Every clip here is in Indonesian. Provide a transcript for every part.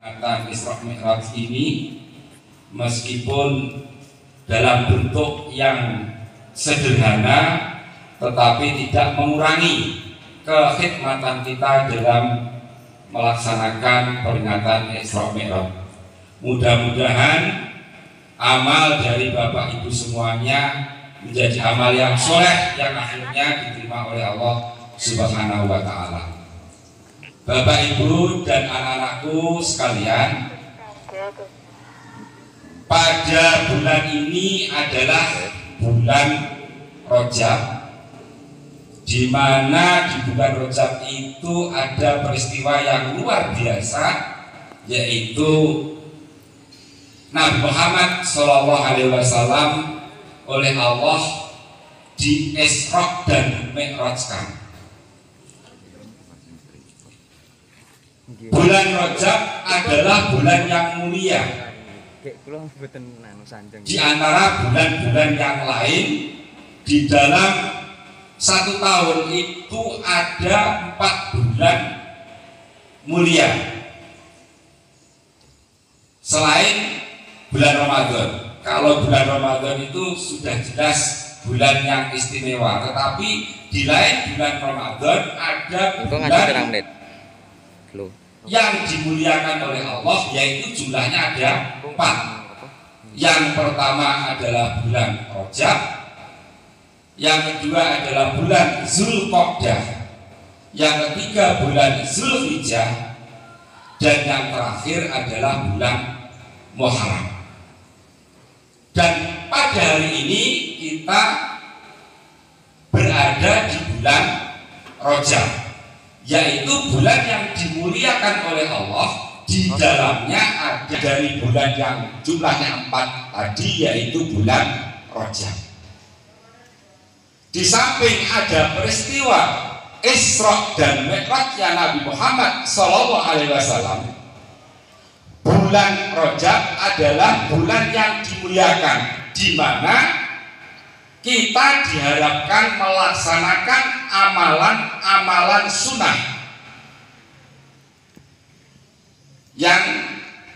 Kata Isra Mi'raj ini meskipun dalam bentuk yang sederhana tetapi tidak mengurangi kekhidmatan kita dalam melaksanakan peringatan Isra Mi'raj. Mudah-mudahan amal dari Bapak Ibu semuanya menjadi amal yang soleh yang akhirnya diterima oleh Allah Subhanahu wa Ta'ala. Bapak Ibu dan anak-anakku sekalian, pada bulan ini adalah bulan Rajab, di mana di bulan Rajab itu ada peristiwa yang luar biasa, yaitu Nabi Muhammad SAW oleh Allah di Isra dan Mi'rajkan. Bulan Rajab adalah bulan yang mulia. Di antara bulan-bulan yang lain, di dalam satu tahun itu ada 4 bulan mulia selain bulan Ramadan. Kalau bulan Ramadan itu sudah jelas bulan yang istimewa, tetapi di lain bulan Ramadan ada bulan yang dimuliakan oleh Allah, yaitu jumlahnya ada 4. Yang pertama adalah bulan Rajab, yang kedua adalah bulan Zulqa'dah, yang ketiga bulan Zulhijjah, dan yang terakhir adalah bulan Muharram. Dan pada hari ini kita berada di bulan Rajab, yaitu bulan yang dimuliakan oleh Allah. Di dalamnya ada dari bulan yang jumlahnya 4 tadi, yaitu bulan Rajab. Di samping ada peristiwa Isra dan Mi'rajnya Nabi Muhammad SAW, bulan Rajab adalah bulan yang dimuliakan, di mana kita diharapkan melaksanakan amalan-amalan sunnah yang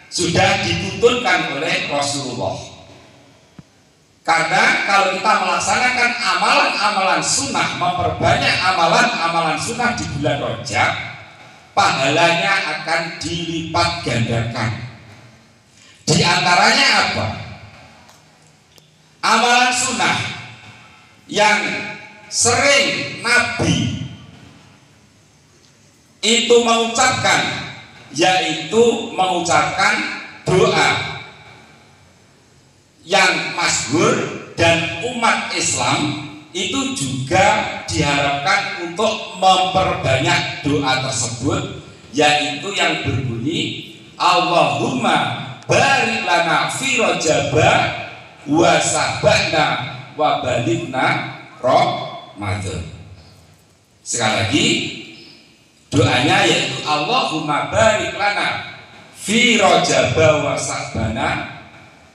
sudah dituntunkan oleh Rasulullah. Karena kalau kita melaksanakan amalan-amalan sunnah, memperbanyak amalan-amalan sunnah di bulan Rajab, pahalanya akan dilipat gandakan. Di antaranya apa? Amalan sunnah yang sering Nabi itu mengucapkan, yaitu mengucapkan doa yang masyhur, dan umat Islam itu juga diharapkan untuk memperbanyak doa tersebut, yaitu yang berbunyi Allahumma barik lana fi Rajaba wa sabana wa balighna Ramadan. Sekali lagi doanya, yaitu Allahumma barik lana fi Rajaba wa sabana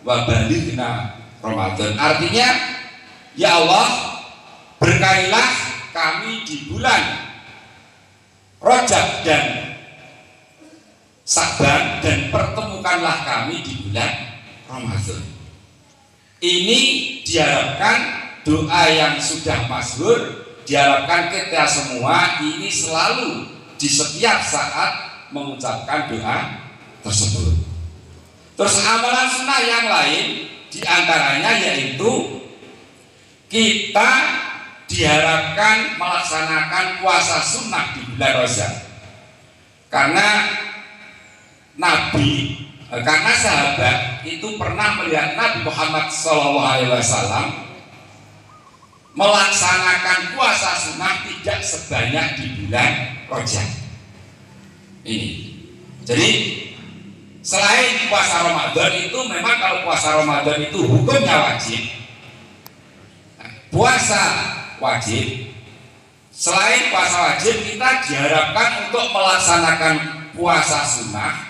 wa balighna Ramadan. Artinya, ya Allah, berkailah kami di bulan Rajab dan Sa'ban, dan pertemukanlah kami di bulan Ramadan. Ini diharapkan doa yang sudah masyhur, diharapkan kita semua ini selalu di setiap saat mengucapkan doa tersebut. Terus amalan sunnah yang lain diantaranya yaitu kita diharapkan melaksanakan puasa sunnah di bulan Rajab. Karena sahabat itu pernah melihat Nabi Muhammad SAW melaksanakan puasa sunnah tidak sebanyak di bulan Rajab ini. Jadi selain puasa Ramadan itu, memang kalau puasa Ramadan itu hukumnya wajib, puasa wajib. Selain puasa wajib, kita diharapkan untuk melaksanakan puasa sunnah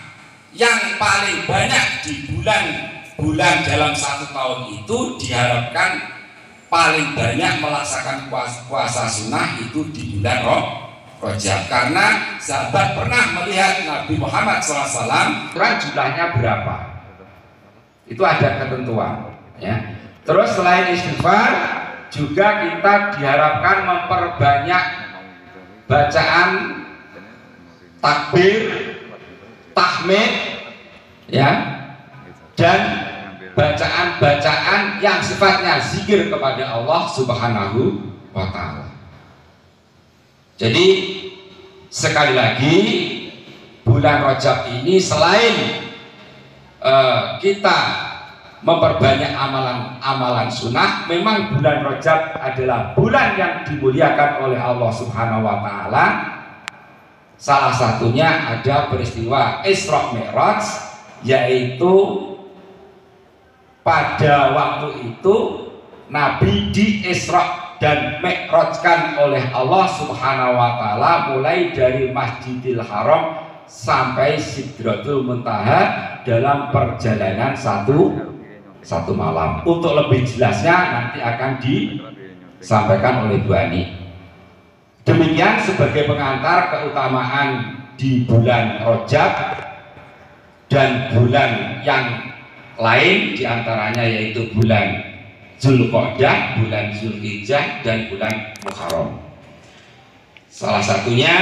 yang paling banyak di bulan dalam satu tahun itu. Diharapkan paling banyak melaksanakan puasa sunnah itu di bulan Rajab, karena sahabat pernah melihat Nabi Muhammad SAW Quran jumlahnya berapa, itu ada ketentuan ya. Terus selain istighfar juga kita diharapkan memperbanyak bacaan takbir, tahmid ya, dan bacaan-bacaan yang sifatnya zikir kepada Allah Subhanahu wa Ta'ala. Jadi sekali lagi, bulan Rajab ini selain kita memperbanyak amalan sunnah, memang bulan Rajab adalah bulan yang dimuliakan oleh Allah Subhanahu wa Ta'ala. Salah satunya ada peristiwa Isra Mi'raj, yaitu pada waktu itu Nabi di Isra dan Mi'rajkan oleh Allah Subhanahu wa Ta'ala, mulai dari Masjidil Haram sampai Sidratul Muntaha dalam perjalanan satu malam. Untuk lebih jelasnya nanti akan disampaikan oleh Bu Ani. Demikian sebagai pengantar keutamaan di bulan Rajab dan bulan yang lain, diantaranya yaitu bulan Zulqa'dah, bulan Zulhijjah, dan bulan Muharram. Salah satunya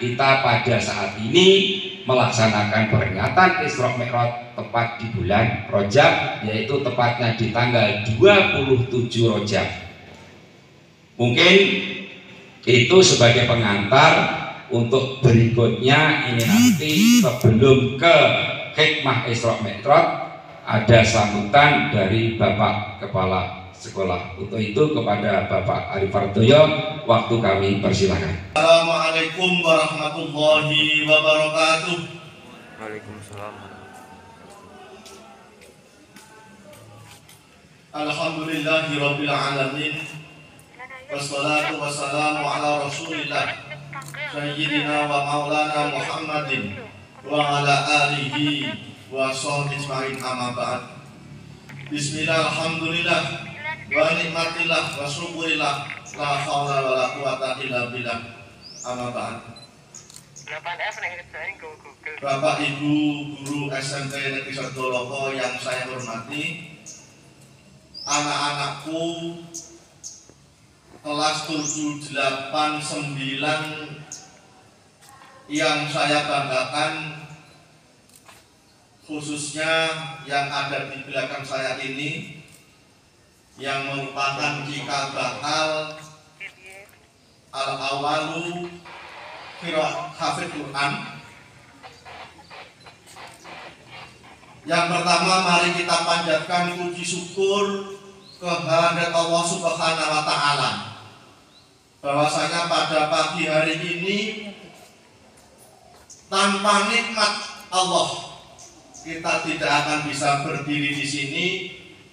kita pada saat ini melaksanakan peringatan Isra Mi'raj tepat di bulan Rajab, yaitu tepatnya di tanggal 27 Rajab. Mungkin itu sebagai pengantar untuk berikutnya. Ini nanti sebelum ke hikmah Isra Mi'raj ada sambutan dari Bapak Kepala Sekolah. Untuk itu kepada Bapak Arif Ardoyo, waktu kami persilakan. Assalamualaikum warahmatullahi wabarakatuh. Waalaikumsalam. Alhamdulillahirabbil alamin. Wassalatu wassalamu ala Rasulillah Sayyidina wa maulana Muhammadin wa ala alihi wa sahbihi ajma'in, amma ba'd. Bismillah, alhamdulillah wa nikmatillah wa syukurillah, la haula wa la quwata illa billah, amma ba'd. Bapak Ibu guru SMP Negeri Serdoloko yang saya hormati, anak-anakku kelas 7, 8, 9 yang saya banggakan, khususnya yang ada di belakang saya ini, yang merupakan cikal bakal al-awalu hafidh Quran. Yang pertama, mari kita panjatkan puji syukur kehadirat Allah Subhanahu wa Ta'ala, bahwasanya pada pagi hari ini tanpa nikmat Allah kita tidak akan bisa berdiri di sini,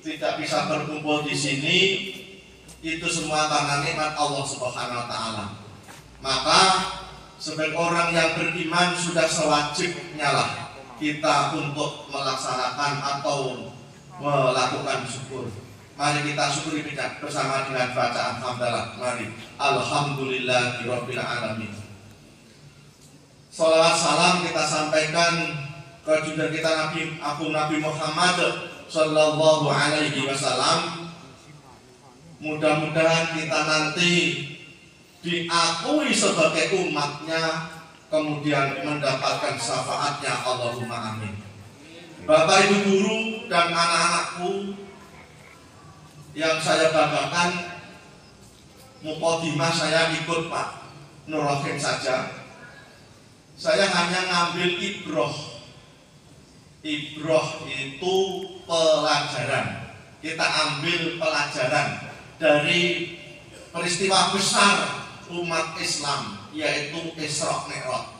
tidak bisa berkumpul di sini. Itu semua karena nikmat Allah Subhanahu wa Ta'ala. Maka sebagai orang yang beriman sudah sewajibnya lah kita untuk melaksanakan atau melakukan syukur. Mari kita syukuri bersama dengan bacaan hamdalah. Mari. Alhamdulillahirabbil alamin. Salawat salam kita sampaikan ke junjungan kita Nabi Muhammad sallallahu alaihi wasallam. Mudah-mudahan kita nanti diakui sebagai umatnya, kemudian mendapatkan syafaatnya. Allahumma amin. Bapak Ibu guru dan anak-anakku yang saya banggakan, muqaddimah saya ikut Pak Nurrohin saja. Saya hanya ngambil ibroh. Ibroh itu pelajaran. Kita ambil pelajaran dari peristiwa besar umat Islam, yaitu Isra Mi'raj.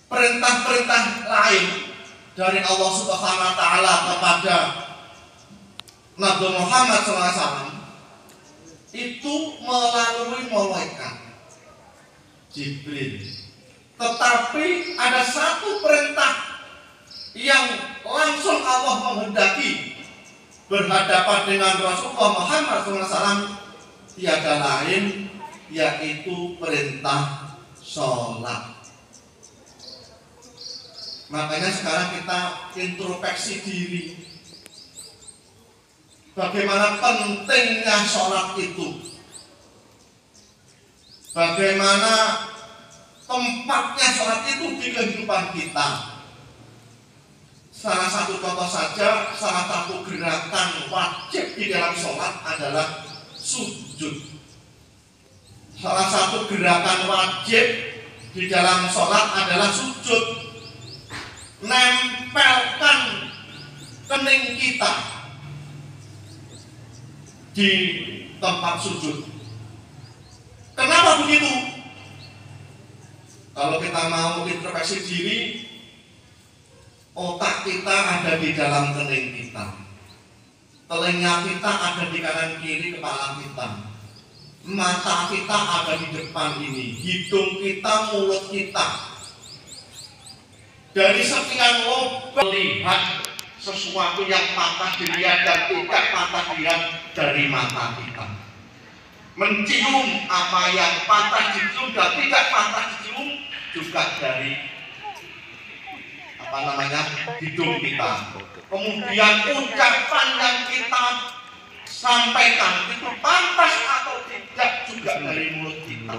Perintah-perintah lain dari Allah Subhanahu wa Ta'ala kepada Nabi Muhammad SAW itu melalui malaikat Jibril. Tetapi ada satu perintah yang langsung Allah menghendaki berhadapan dengan Rasulullah Muhammad SAW, tiada lain yaitu perintah sholat. Makanya sekarang kita introspeksi diri. Bagaimana pentingnya sholat itu, bagaimana tempatnya sholat itu di kehidupan kita. Salah satu contoh saja, salah satu gerakan wajib di dalam sholat adalah sujud. Salah satu gerakan wajib di dalam sholat adalah sujud. Nempelkan kening kita di tempat sujud. Kenapa begitu? Kalau kita mau introspeksi diri, otak kita ada di dalam kening kita, telinga kita ada di kanan kiri kepala kita, mata kita ada di depan ini, hidung kita, mulut kita. Dari sekian lubang melihat sesuatu yang patah dilihat dan tidak patah dilihat dari mata kita. Mencium apa yang patah dicium dan tidak patah dicium juga dari hidung kita. Kemudian ucapan yang kita sampaikan itu pantas atau tidak juga dari mulut kita.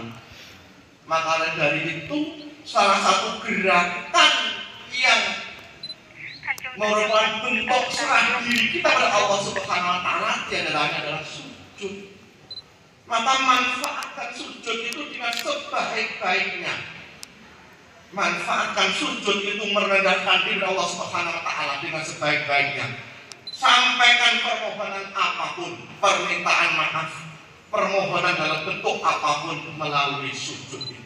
Maka dari itu salah satu gerakan yang merupakan bentuk serah diri kita pada Allah Subhanahu wa taala adalah sujud. Maka manfaatkan sujud itu dengan sebaik-baiknya. Manfaatkan sujud itu merendahkan diri Allah Subhanahu wa taala dengan sebaik-baiknya. Sampaikan permohonan apapun, permintaan maaf, permohonan dalam bentuk apapun melalui sujud itu.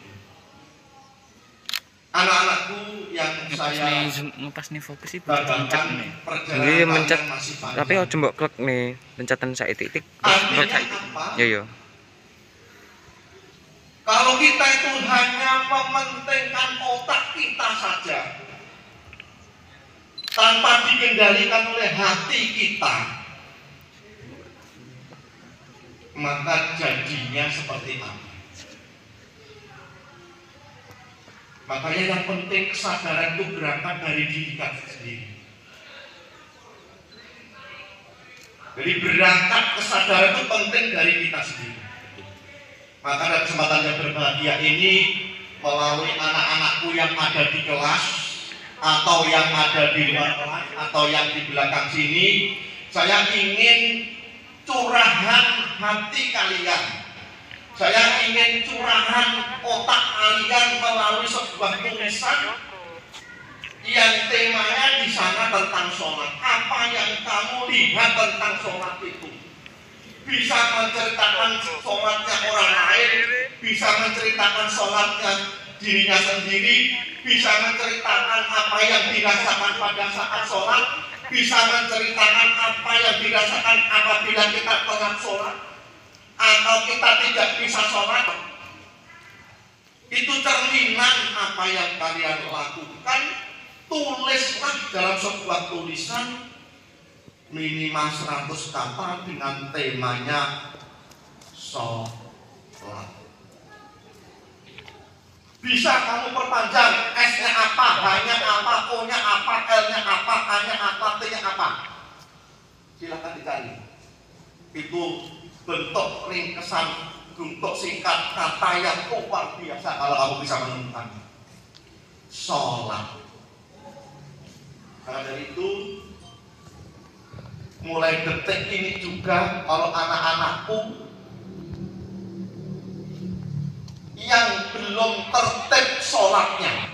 Anak-anakku yang saya ngepas nih fokus itu mencet nih. Jadi mencet tapi ojo mbok klik nih pencatan sak titik. Yo yo. Kalau kita itu hanya mementingkan otak kita saja tanpa dikendalikan oleh hati kita, maka jadinya seperti apa? Makanya yang penting kesadaran itu berangkat dari diri kita sendiri. Jadi berangkat kesadaran itu penting dari kita sendiri. Maka pada kesempatan yang berbahagia ini, melalui anak-anakku yang ada di kelas atau yang ada di luar kelas atau yang di belakang sini, saya ingin curahan hati kalian. Saya ingin curahan otak kalian melalui sebuah tulisan yang temanya di sana tentang sholat. Apa yang kamu lihat tentang sholat itu? Bisa menceritakan sholatnya orang lain, bisa menceritakan sholatnya dirinya sendiri, bisa menceritakan apa yang dirasakan pada saat sholat, bisa menceritakan apa yang dirasakan apabila kita telat sholat atau kita tidak bisa sholat. Itu cerminan apa yang kalian lakukan. Tulislah dalam sebuah tulisan minimal 100 kata dengan temanya sholat. Bisa kamu perpanjang, S-nya apa, H-nya apa, O-nya apa, L-nya apa, A-nya apa, T-nya apa. Silahkan dicari. Itu bentuk ringkesan, bentuk singkat kata yang luar biasa kalau kamu bisa menemukan. Sholat. Karena dari itu, mulai detik ini juga kalau anak-anakku yang belum tertib sholatnya,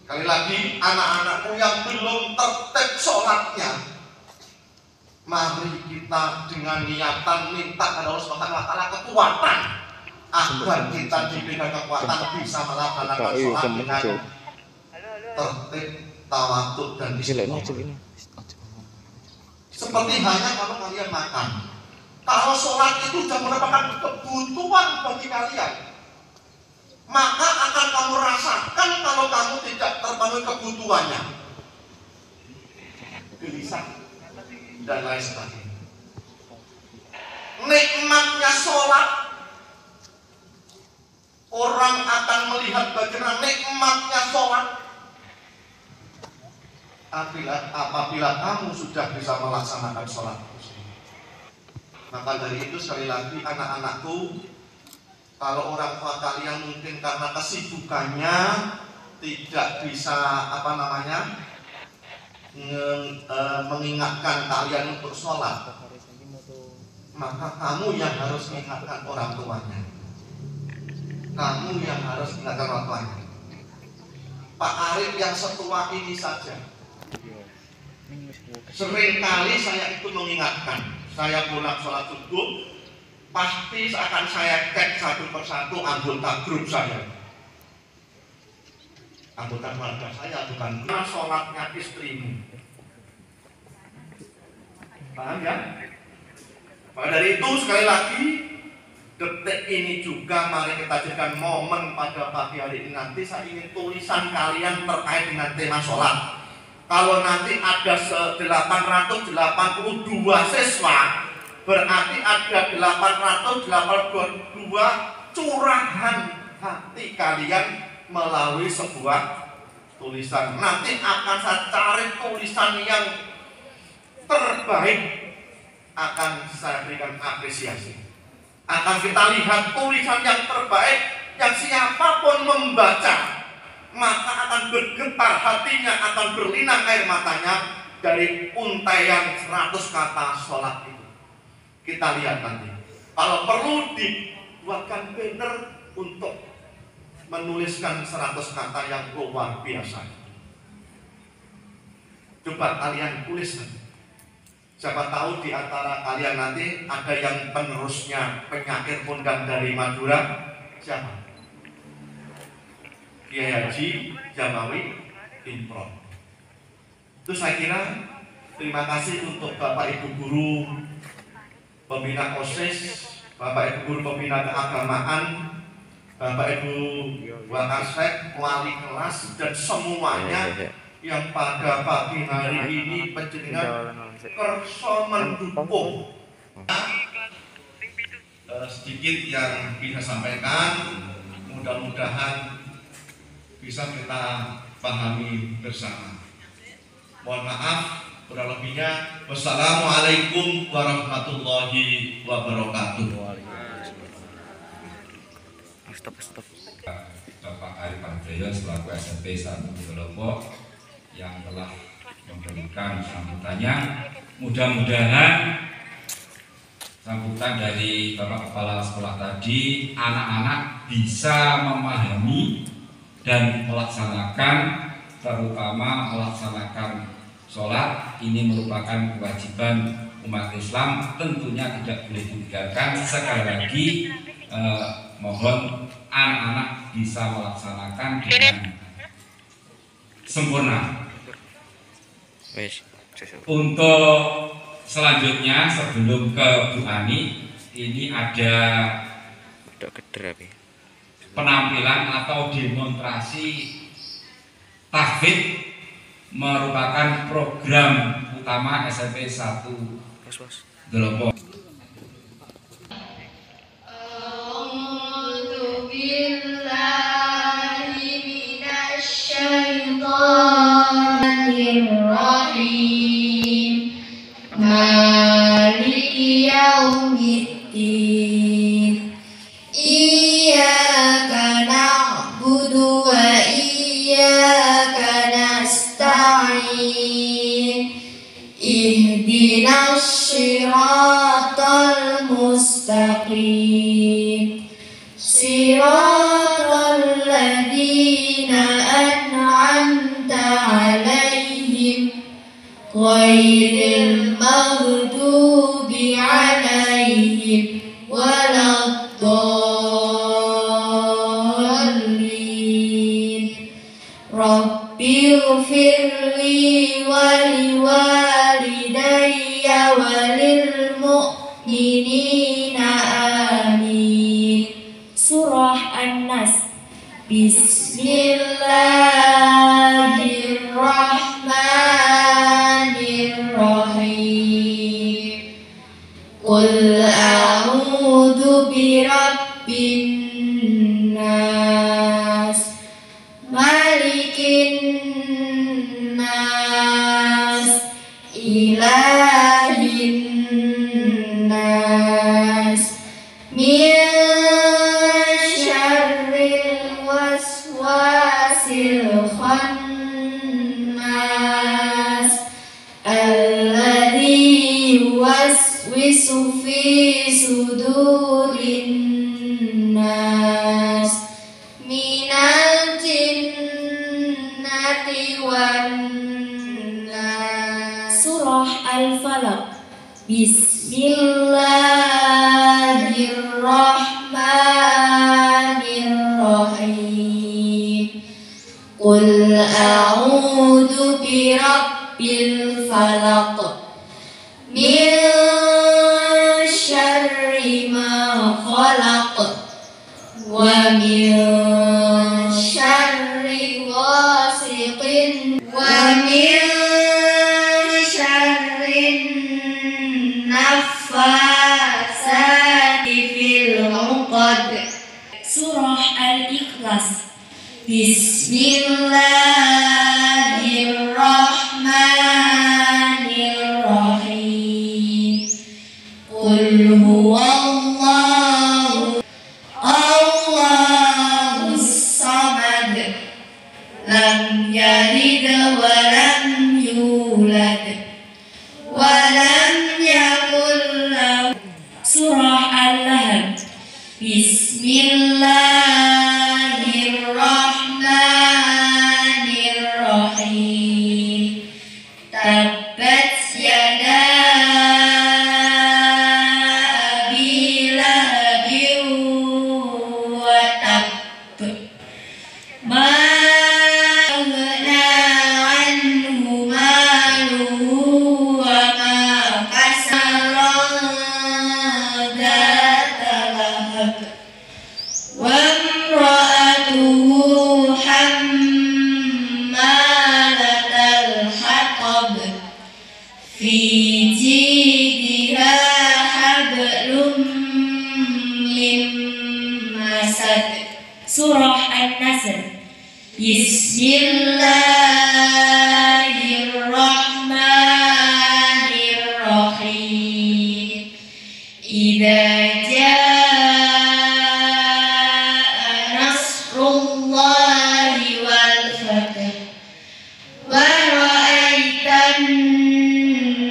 sekali lagi anak-anakku yang belum tertib sholatnya, mari kita dengan niatan minta kepada Allah Subhanahu wa taala kekuatan agar kita diberikan kekuatan bisa melaksanakan sholat dengan tertib, tawadhu dan istiqomah. Seperti hanya kalau kalian makan, kalau sholat itu sudah merupakan kebutuhan bagi kalian, maka akan kamu rasakan kalau kamu tidak terpenuhi kebutuhannya, gelisah dan lain sebagainya. nikmatnya sholat. Orang akan melihat bagaimana nikmatnya sholat apabila kamu sudah bisa melaksanakan sholat. Maka dari itu sekali lagi anak-anakku, kalau orang tua kalian mungkin karena kesibukannya tidak bisa mengingatkan kalian untuk sholat, maka kamu yang harus mengingatkan orang tuanya. Kamu yang harus mengingatkan orang tuanya. Pak Arif yang setua ini saja, seringkali saya itu mengingatkan. Saya pulang sholat subuh, pasti akan saya cek satu persatu anggota grup saya, anggota keluarga saya, bukan sholatnya istrimu. Paham ya? Maka dari itu sekali lagi, detik ini juga mari kita jadikan momen pada pagi hari ini. Nanti saya ingin tulisan kalian terkait dengan tema sholat. Kalau nanti ada 882 siswa, berarti ada 882 curahan hati kalian melalui sebuah tulisan. Nanti akan saya cari tulisan yang terbaik, akan saya berikan apresiasi. Akan kita lihat tulisan yang terbaik, yang siapapun membaca maka akan bergetar hatinya, akan berlinang air matanya dari untaian 100 kata sholat itu. Kita lihat nanti. Kalau perlu dibuatkan banner untuk menuliskan 100 kata yang luar biasa. Coba kalian tuliskan. Siapa tahu di antara kalian nanti ada yang penerusnya penyair kondang dari Madura. Siapa? Kiai Haji Jamawi Imron. Itu saya kira terima kasih untuk Bapak Ibu Guru Pembina OSIS, Bapak Ibu Guru Pembina Keagamaan, Bapak Ibu Wakasek, wali kelas, dan semuanya yang pada pagi hari ini penjenengan kerso mendukung. Sedikit yang bisa sampaikan, mudah-mudahan bisa kita pahami bersama. Mohon maaf kurang lebihnya. Wassalamualaikum warahmatullahi wabarakatuh. Stop. Bapak Arif Andreyo selaku SMP 1 Gelombok yang telah memberikan sambutannya. Mudah-mudahan sambutan dari Bapak Kepala Sekolah tadi anak-anak bisa memahami dan melaksanakan, terutama melaksanakan sholat. Ini merupakan kewajiban umat Islam, tentunya tidak boleh ditinggalkan. Sekali lagi mohon anak-anak bisa melaksanakan dengan sempurna. Untuk selanjutnya sebelum ke Bu Ani, ini ada penampilan atau demonstrasi tahfidz, merupakan program utama SMP 1 Gelombok. Maliki yaumiddin. Iyyaka na'budu wa iyyaka nasta'in. Ihdinas siratal mustaqim. Siratal ladzina an'amta 'alaihim ghairil maghdubi 'alaihim waladdallin. Rabbighfirli wa liwalidayya walil mu'minina amin. Surah An-Nas. Bismillahirrahmanirrahim. Qul الوسواس الخناس الذي يوسوس في صدور الناس من الجنة والناس. Surah Al-Falaq. Bismillahirrahmanirrahim. Qul a'udzu birabbil falaq min syarri ma khalaq wa min syarri ghasiqin wa min syarri naffasati fil 'uqad. Surah Al-Ikhlas. Bismillahirrahmanirrahim. Qul huwallahu Allahus samad lam yalid wa lam yulad wa lam yakul lahu. Surah Al-Lahab. Bismillahirrahmanirrahim. Tabbat yada abi lahabin wa tabb ma aghna anhu maluhu wa ma kasara dzata lahab wa imra'atuhu hammalatal hatab fi jidha hablum min masad. Surah An-Nasr. Bismillahirrahmanirrahim. Idza jaa nasrullahi wal fath wa ra'aitan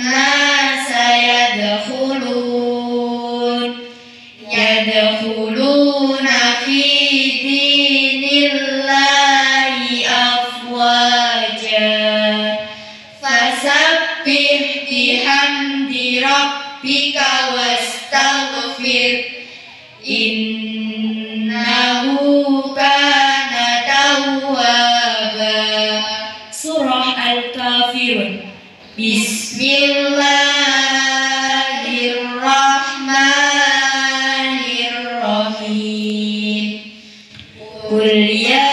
nasa yadkhuluna fi dinillahi afwaja fasabbih bihamdi rabbika wastaghfir innahu kana tawwaba. Surah Al-Kafirun. Bismillahirrahmanirrahim. Qul ya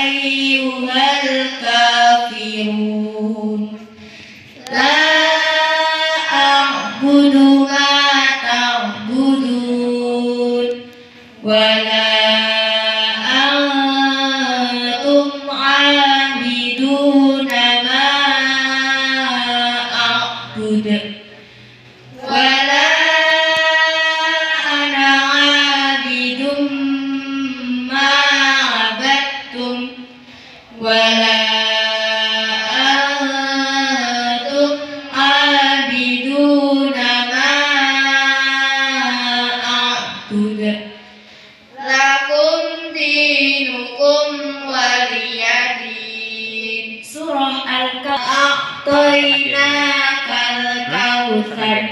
ayyuhal kafirun la a'budu ma ta'budun wa la antum 'abiduna ma a'budu wa la ana 'abidum ma 'abadtum wa la antum 'abiduna ma a'budu lakum dinukum waliyadin. Surah Al-A'tainakal kautsar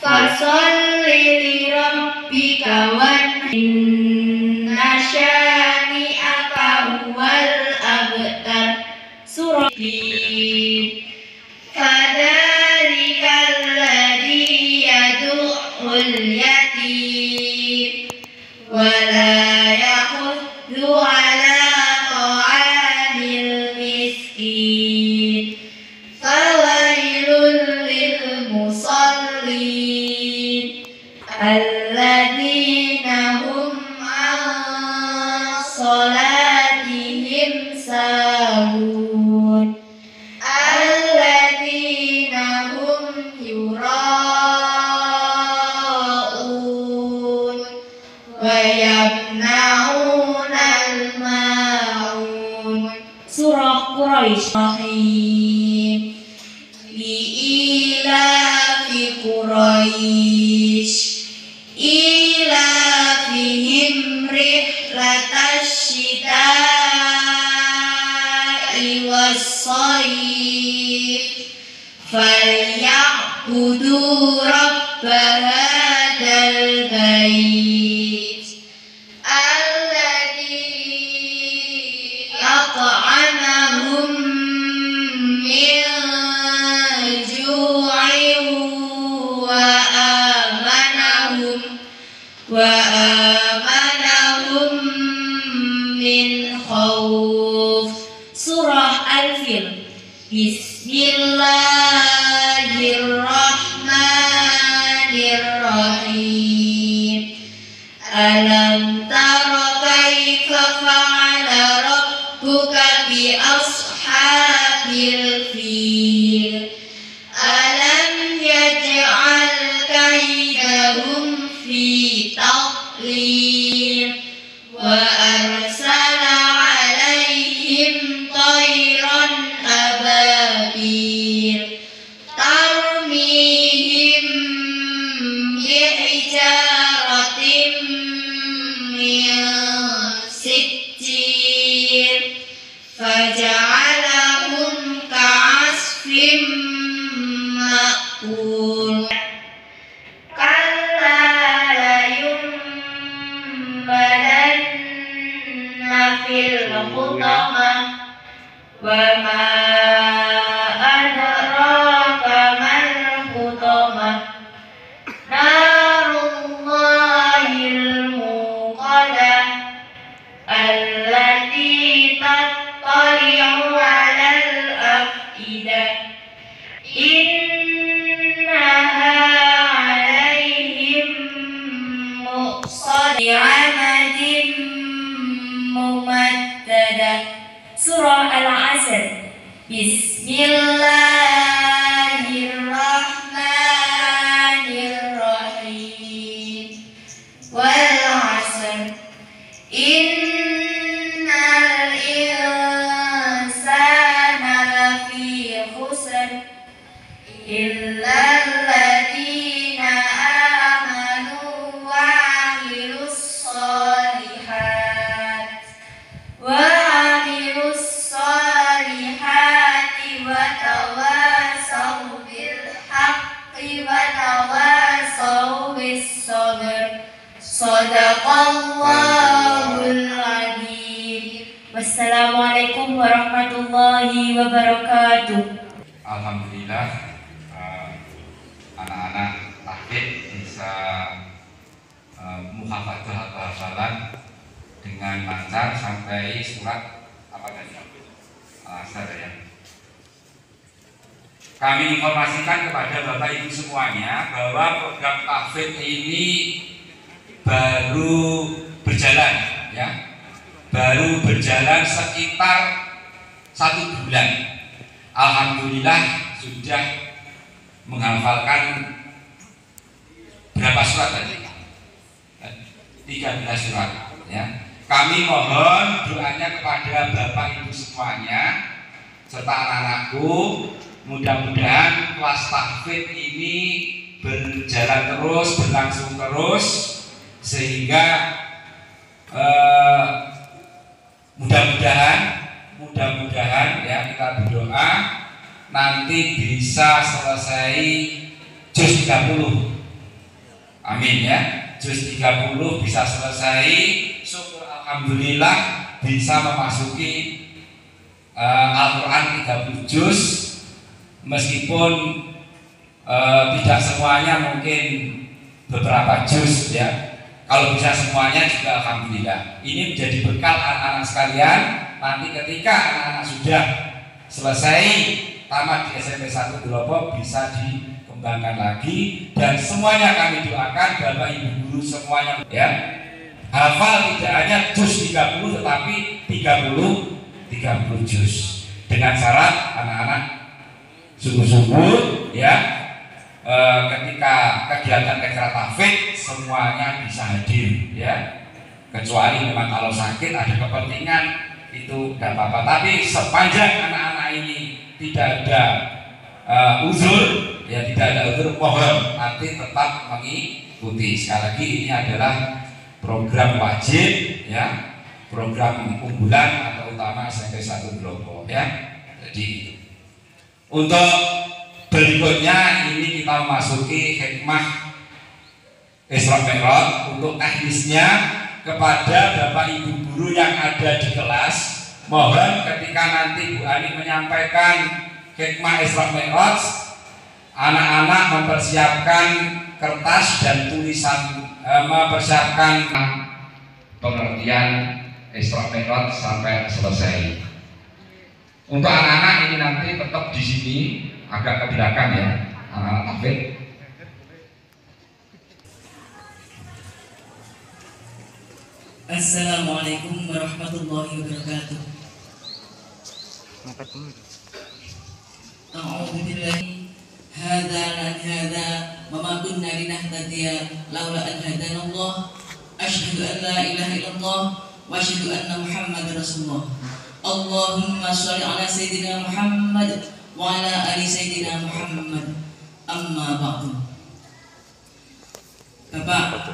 fasalli li rabbika wanhar syani'aka huwal abtar. Surah Fadzalika alladzi yad'ul yatim wa la yahuddu ala ta'amil miskin fawailul lil musallin alladzina hum an salatihim sahun alladzina hum yura'un wa yamna'un Rahim li'ilafi Quraisy ilafihim rihlatash syita'i was-shayf falyabudu rabb hadzal bait alladzi at'amahum min ju'in wa amanahum min khauf. Surah Al-Fil. Bismillahirrahmanirrahim. Alam tara kaifa fa'ala rabbuka bi ashabil fil. Alam yaj'al kaidahum fi tadlil wa arsala 'alaihim tayran ababil tarmihim bihijaratin min sijjil faja'alahum ka'asfin ma'kul. Kalla layumbalanna fil hutamah wa ma adraka mal hutamah narullahil muqadah allati tattali'u 'alal afidah innaha 'alaihim muqsadah bi'amadin mumaddadah. Surah Al-Asr. Bismillahirrahmanirrahim. Wal 'asr. Innal insana lafi khusr illa alladhina amanu wa 'amilus shalihat wa tawasaw bil haqqi wa tawasaw bis sabr. Shadaqallahul adzim. Wassalamualaikum warahmatullahi wabarakatuh. Alhamdulillah, anak-anak tahfidz bisa muhafadzah hafalan dengan lancar sampai surat apa tadi? Al-Asr ya. Kami informasikan kepada Bapak Ibu semuanya bahwa program tahfidz ini baru berjalan ya. Baru berjalan sekitar 1 bulan. Alhamdulillah sudah menghafalkan berapa surat tadi? 13 surat ya. Kami mohon doanya kepada Bapak Ibu semuanya serta anak-anakku, mudah-mudahan kelas tahfidz ini berjalan terus, berlangsung terus, sehingga mudah-mudahan ya, kita berdoa nanti bisa selesai juz 30. Amin ya. Juz 30 bisa selesai. Syukur alhamdulillah bisa memasuki Al-Quran 30 juz, meskipun tidak semuanya, mungkin beberapa juz ya. Kalau bisa semuanya juga alhamdulillah. Ini menjadi bekal anak-anak sekalian. Nanti ketika anak-anak sudah selesai tamat di SMP 1 Globok bisa dikembangkan lagi, dan semuanya kami doakan Bapak Ibu guru semuanya ya. Hafal tidak hanya juz 30 tetapi 30 juz. Dengan syarat anak-anak sungguh-sungguh ya. Ketika kegiatan tahfidz semuanya bisa hadir ya, kecuali memang kalau sakit ada kepentingan itu nggak apa-apa. Tapi sepanjang anak-anak ini tidak ada uzur, ya tidak ada uzur, mohon nanti tetap mengikuti. Sekali lagi ini adalah program wajib, ya, program unggulan atau utama SMP 1 Glopo, ya. Jadi untuk berikutnya ini kita memasuki hikmah Isra Mi'raj. Untuk teknisnya kepada Bapak Ibu guru yang ada di kelas, mohon ketika nanti Bu Ani menyampaikan hikmah Isra Mi'raj, anak-anak mempersiapkan kertas dan tulisan, mempersiapkan pengertian Isra Mi'raj sampai selesai. Untuk anak-anak ini nanti tetap di sini agak ke belakang, ya, anak-anak tahfidz. Assalamualaikum warahmatullahi wabarakatuh. A'udzu billahi hadza wa ma kunna linahtadiya laula an hadanallah. Asyhadu an la ilaha illallah wa asyhadu anna Muhammadar Rasulullah. Allahumma shalli ala sayyidina Muhammad wa ala ali sayyidina Muhammad. Amma ba'du. Bapak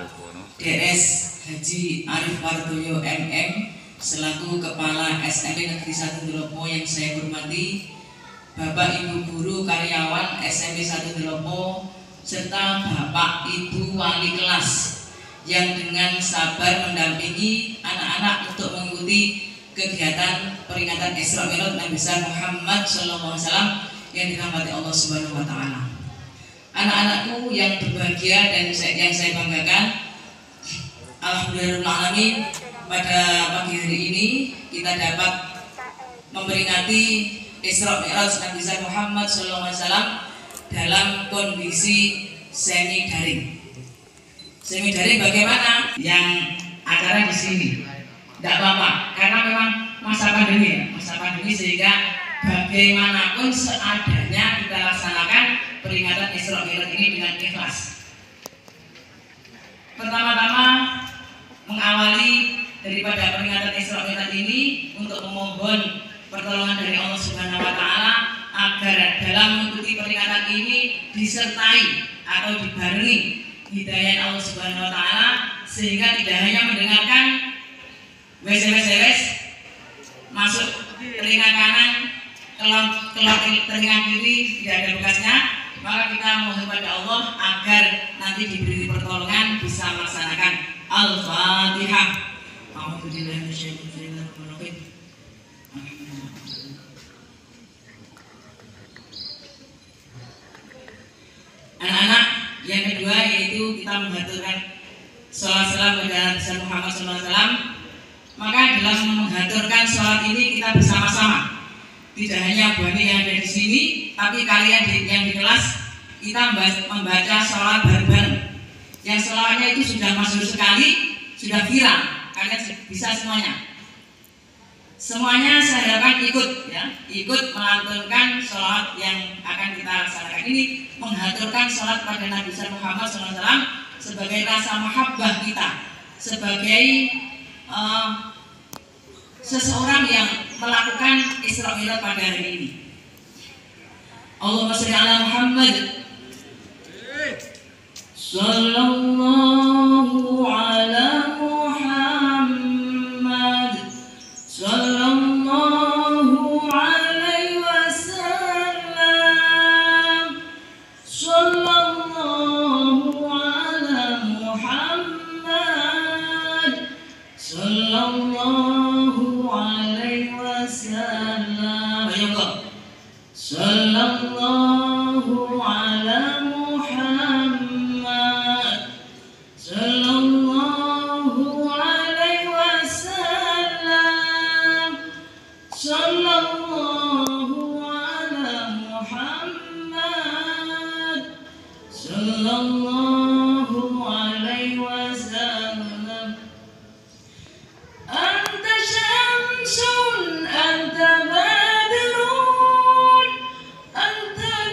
DS Haji Arif Wardoyo MM selaku Kepala SMP Negeri 1 Ndelopo yang saya hormati, Bapak Ibu guru karyawan SMP 1 Ndelopo serta Bapak Ibu wali kelas yang dengan sabar mendampingi anak-anak untuk mengikuti kegiatan peringatan Isra Mi'raj Nabi besar Muhammad SAW yang dirahmati Allah Subhanahu wa taala. Anak-anakku yang berbahagia dan yang saya banggakan, alhamdulillahirrahmanirrahim, pada pagi hari ini kita dapat memperingati Isra Mi'raj Nabi besar Muhammad SAW dalam kondisi semi daring. Semi daring bagaimana? Yang acara di sini tidak apa-apa, karena memang masa pandemi, sehingga bagaimanapun seadanya kita laksanakan peringatan Isra Mi'raj ini dengan ikhlas. Pertama-tama mengawali daripada peringatan Isra Mi'raj ini untuk memohon pertolongan dari Allah Subhanahu wa taala agar dalam mengikuti peringatan ini disertai atau dibarengi hidayah Allah Subhanahu wa taala, sehingga tidak hanya mendengarkan wes masuk telinga kanan, keluar telinga kiri, tidak ada bekasnya. Maka kita mohon kepada Allah agar nanti diberi pertolongan bisa melaksanakan Al-Fatihah. Anak-anak, yang kedua yaitu kita menghaturkan sholawat salam kepada Nabi Muhammad SAW. Maka dalam menghaturkan sholat ini kita bersama-sama, tidak hanya Bu Ani yang ada di sini, tapi kalian yang di kelas, kita membaca sholat bareng-bareng. Yang sholawatnya itu sudah masyhur sekali, sudah viral, kalian bisa semuanya. Semuanya saya harapkan ikut, ya, ikut melantunkan sholat yang akan kita laksanakan ini, menghaturkan sholat pada Nabi Muhammad SAW sebagai rasa mahabbah kita, sebagai seseorang yang melakukan Isra Mi'raj pada hari ini. Allahumma sholli ala Muhammad sallallahu ala Muhammad sallallahu alaihi wasallam sallallahu ala Muhammad sallallahu alaihi wasallam. Ayo kok. Sallallahu ala Muhammad sallallahu alaihi wasallam sallallahu ala Muhammad sallallahu alaihi wasallam. Anta syamsun anta badrun anta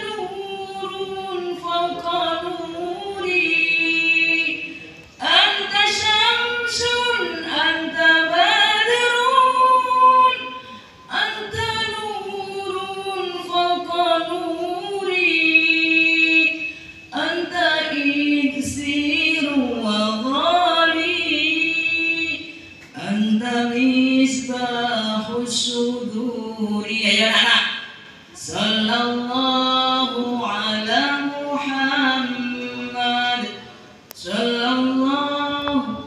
misbahus suduri. Ayo anak. Sallallahu ala Muhammad. Sallallahu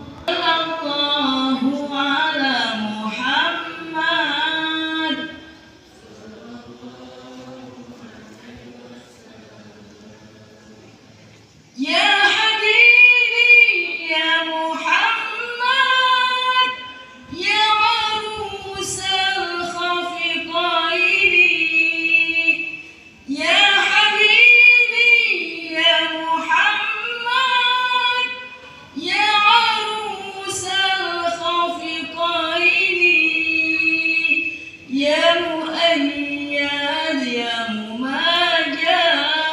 ala Muhammad. Ya habibi ya Muhammad, ya arusal khafiqaini. Ya habibi ya Muhammad, ya arusal khafiqaini. Ya muayyad ya mumajjad,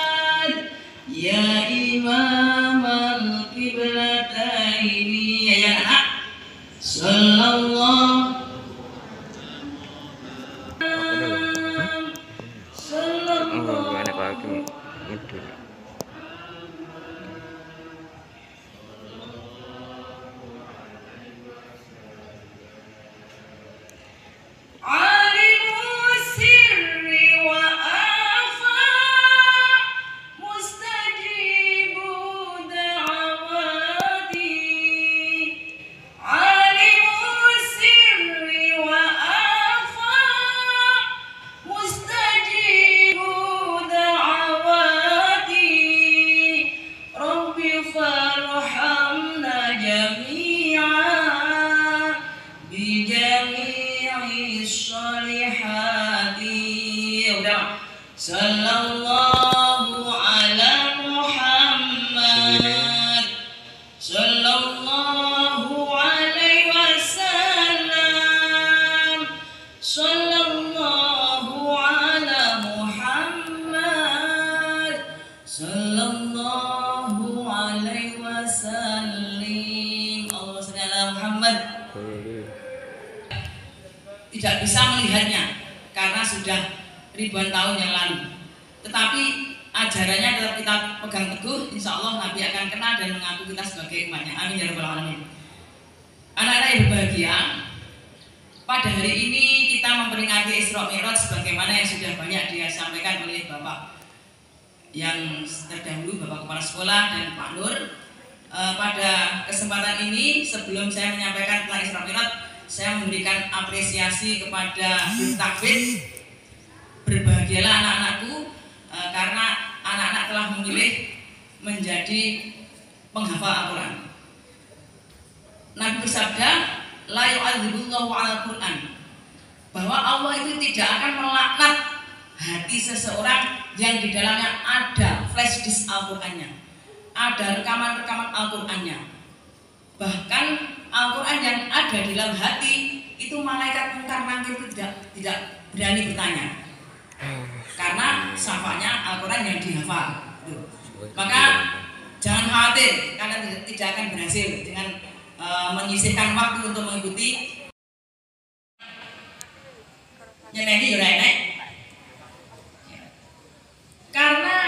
ya imam al-qiblataini. Ya anak. Sallallahu Enak lagi ngidul. alimu sirri wa afa, mustajibu da'awati. Alimu sirri wa afa, mustajibu da'awati. Rabbi farhamna jami'an bi jami'i sholihati. Udah. Sallallahu ala Muhammad, sallallahu alaihi wasallam, sallallahu ala Muhammad, sallallahu alaihi wasallim. Allahumma shalli ala Muhammad. Tidak bisa melihatnya karena sudah ribuan tahun yang lalu. Tetapi ajarannya tetap kita pegang teguh, insya Allah Nabi akan kenal dan mengaku kita sebagai umatnya. Amin ya rabbal alamin. Anak-anak yang berbahagia, pada hari ini kita memperingati Isra Mi'raj sebagaimana yang sudah banyak disampaikan oleh Bapak yang terdahulu, Bapak Kepala Sekolah dan Pak Nur. Pada kesempatan ini sebelum saya menyampaikan tentang Isra Mi'raj, saya memberikan apresiasi kepada Bim Takbir. Berbahagialah anak-anakku karena anak-anak telah memilih menjadi penghafal Al-Quran. Nabi bersabda, la yu'adzibullahu 'alal Quran, bahwa Allah itu tidak akan melaknat hati seseorang yang di dalamnya ada flash disk Al-Qurannya, ada rekaman-rekaman Al-Qurannya. Bahkan Al-Quran yang ada di dalam hati itu malaikat mungkar nakir itu tidak berani bertanya, karena syafaatnya Al-Quran yang dihafal. Maka jangan khawatir, kalian tidak akan berhasil dengan menyisihkan waktu untuk mengikuti. Nyeneni ya enek. Karena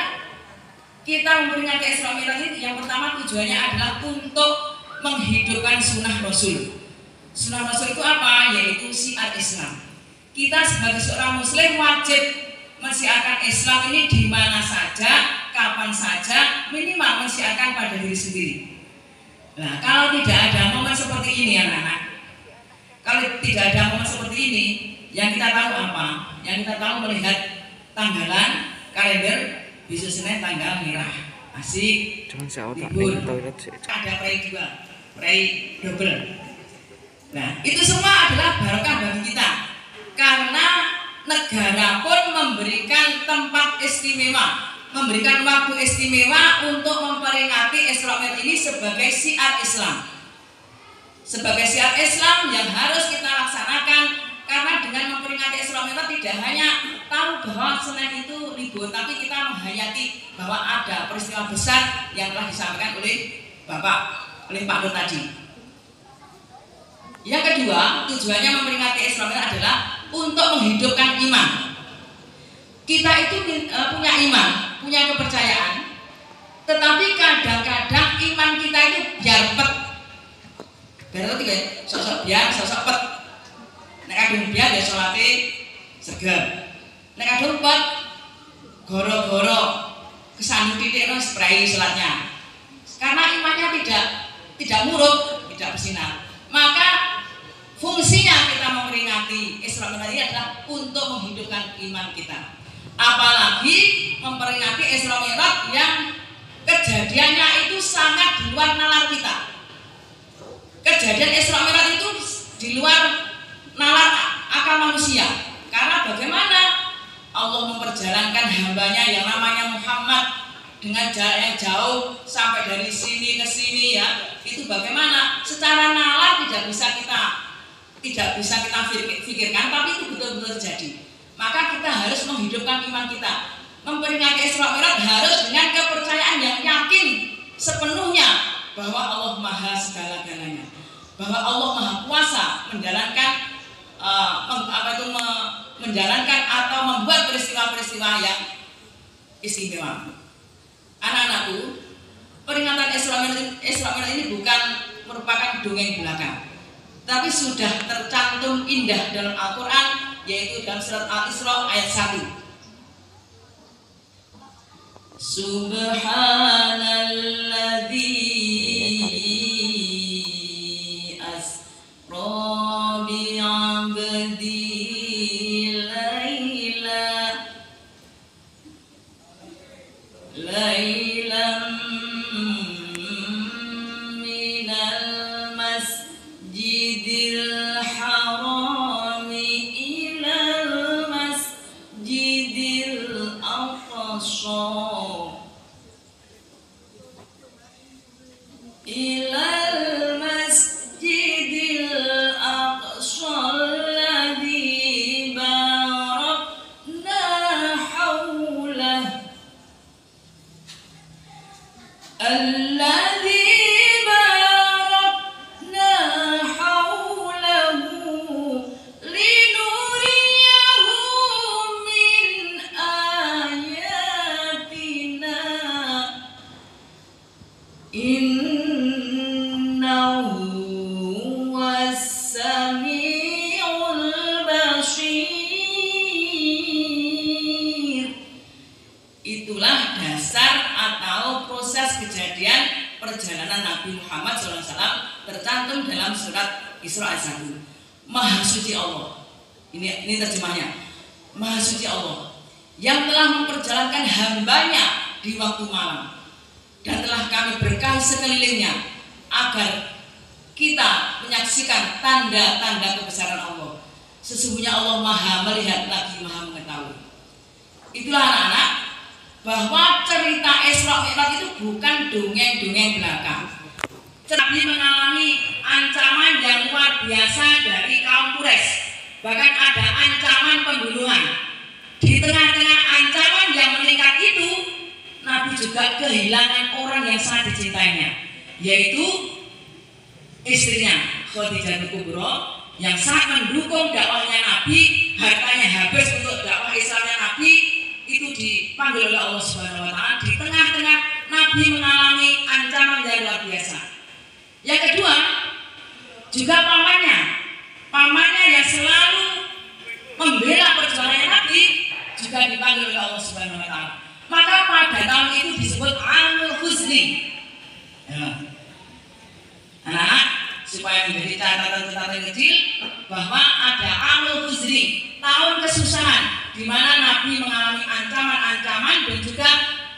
kita memperingati Isra Mi'raj ini, yang pertama tujuannya adalah untuk menghidupkan sunnah Rasul. Sunnah Rasul itu apa? Yaitu syiar Islam. Kita sebagai seorang Muslim wajib mensiarkan Islam ini di mana saja, kapan saja, minimal mensiarkan pada diri sendiri. Nah, kalau tidak ada momen seperti ini anak-anak, kalau tidak ada momen seperti ini, yang kita tahu apa? Yang kita tahu melihat tanggalan, kalender, besok Senin tanggal merah, asik, libur, ada prei 2, prei double. Nah, itu semua adalah barokah bagi kita, karena negara pun memberikan tempat istimewa, memberikan waktu istimewa untuk memperingati Isra Mi'raj ini sebagai syiar Islam, sebagai syiar Islam yang harus kita laksanakan. Karena dengan memperingati Isra Mi'raj tidak hanya tahu bahwa Senin itu libur, tapi kita menghayati bahwa ada peristiwa besar yang telah disampaikan oleh Pak Nur tadi. Yang kedua, tujuannya memperingati Isra Mi'raj adalah untuk menghidupkan iman. Kita itu punya iman, punya kepercayaan, tetapi kadang-kadang iman kita itu biar pet, sosok biar, sosok pet. kadung biar ya sholatnya seger. Nek kadung pot goro-goro kesandung titik spray sholatnya. Karena imannya tidak muruk, tidak bersinar. Maka fungsinya kita memperingati Isra Mi'raj ini adalah untuk menghidupkan iman kita. Apalagi memperingati Isra Mi'raj yang kejadiannya itu sangat di luar nalar kita. Kejadian Isra Mi'raj itu di luar nalar akal manusia. Karena bagaimana Allah memperjalankan hambanya yang namanya Muhammad dengan jarak yang jauh sampai dari sini ke sini ya, itu bagaimana secara nalar tidak bisa kita pikirkan, tapi itu betul-betul terjadi. Maka kita harus menghidupkan iman kita. Memperingati Isra Mi'raj harus dengan kepercayaan yang yakin sepenuhnya bahwa Allah Maha segala-galanya, bahwa Allah Maha Kuasa menjalankan menjalankan atau membuat peristiwa-peristiwa yang istimewa. Anak-anakku, peringatan Isra Mi'raj ini bukan merupakan dongeng belaka, tapi sudah tercantum indah dalam Al-Quran, yaitu dalam surat Al-Isra ayat 1. Subhanalladzi asra bi'abdi laylan minal masjidil harami ilal masjidil aqsa ilal masjidil aqsa alladzi barakna hawlah alladzi barakna hawlahu linuriyahu min ayatina innahu was-sami'ul basir. Itulah dasar atau proses kejadian perjalanan Nabi Muhammad SAW tercantum dalam surat Isra ayat 1. Maha suci Allah. Ini terjemahnya. Maha suci Allah yang telah memperjalankan hambanya di waktu malam dan telah kami berkahi sekelilingnya agar kita menyaksikan tanda-tanda kebesaran Allah. Sesungguhnya Allah Maha melihat lagi Maha mengetahui. Itulah anak-anak, bahwa cerita Isra Mi'raj itu bukan dongeng-dongeng belaka. Nabi mengalami ancaman yang luar biasa dari kaum Quraisy. Bahkan ada ancaman pembunuhan. Di tengah-tengah ancaman yang meningkat itu, Nabi juga kehilangan orang yang sangat dicintainya, yaitu istrinya Khadijah Kubro yang sangat mendukung dakwahnya Nabi, hartanya habis untuk dakwah Islamnya Nabi. Itu dipanggil oleh Allah Subhanahu wa Ta'ala. Di tengah-tengah Nabi mengalami ancaman yang luar biasa. Yang kedua, juga pamannya yang selalu membela perjuangan Nabi juga dipanggil oleh Allah Subhanahu wa Ta'ala. Maka pada tahun itu disebut Amul Huzni. Anak-anak, supaya menjadi catatan-catatan kecil bahwa ada Amul Huzni, tahun kesusahan, di mana Nabi mengalami ancaman-ancaman dan juga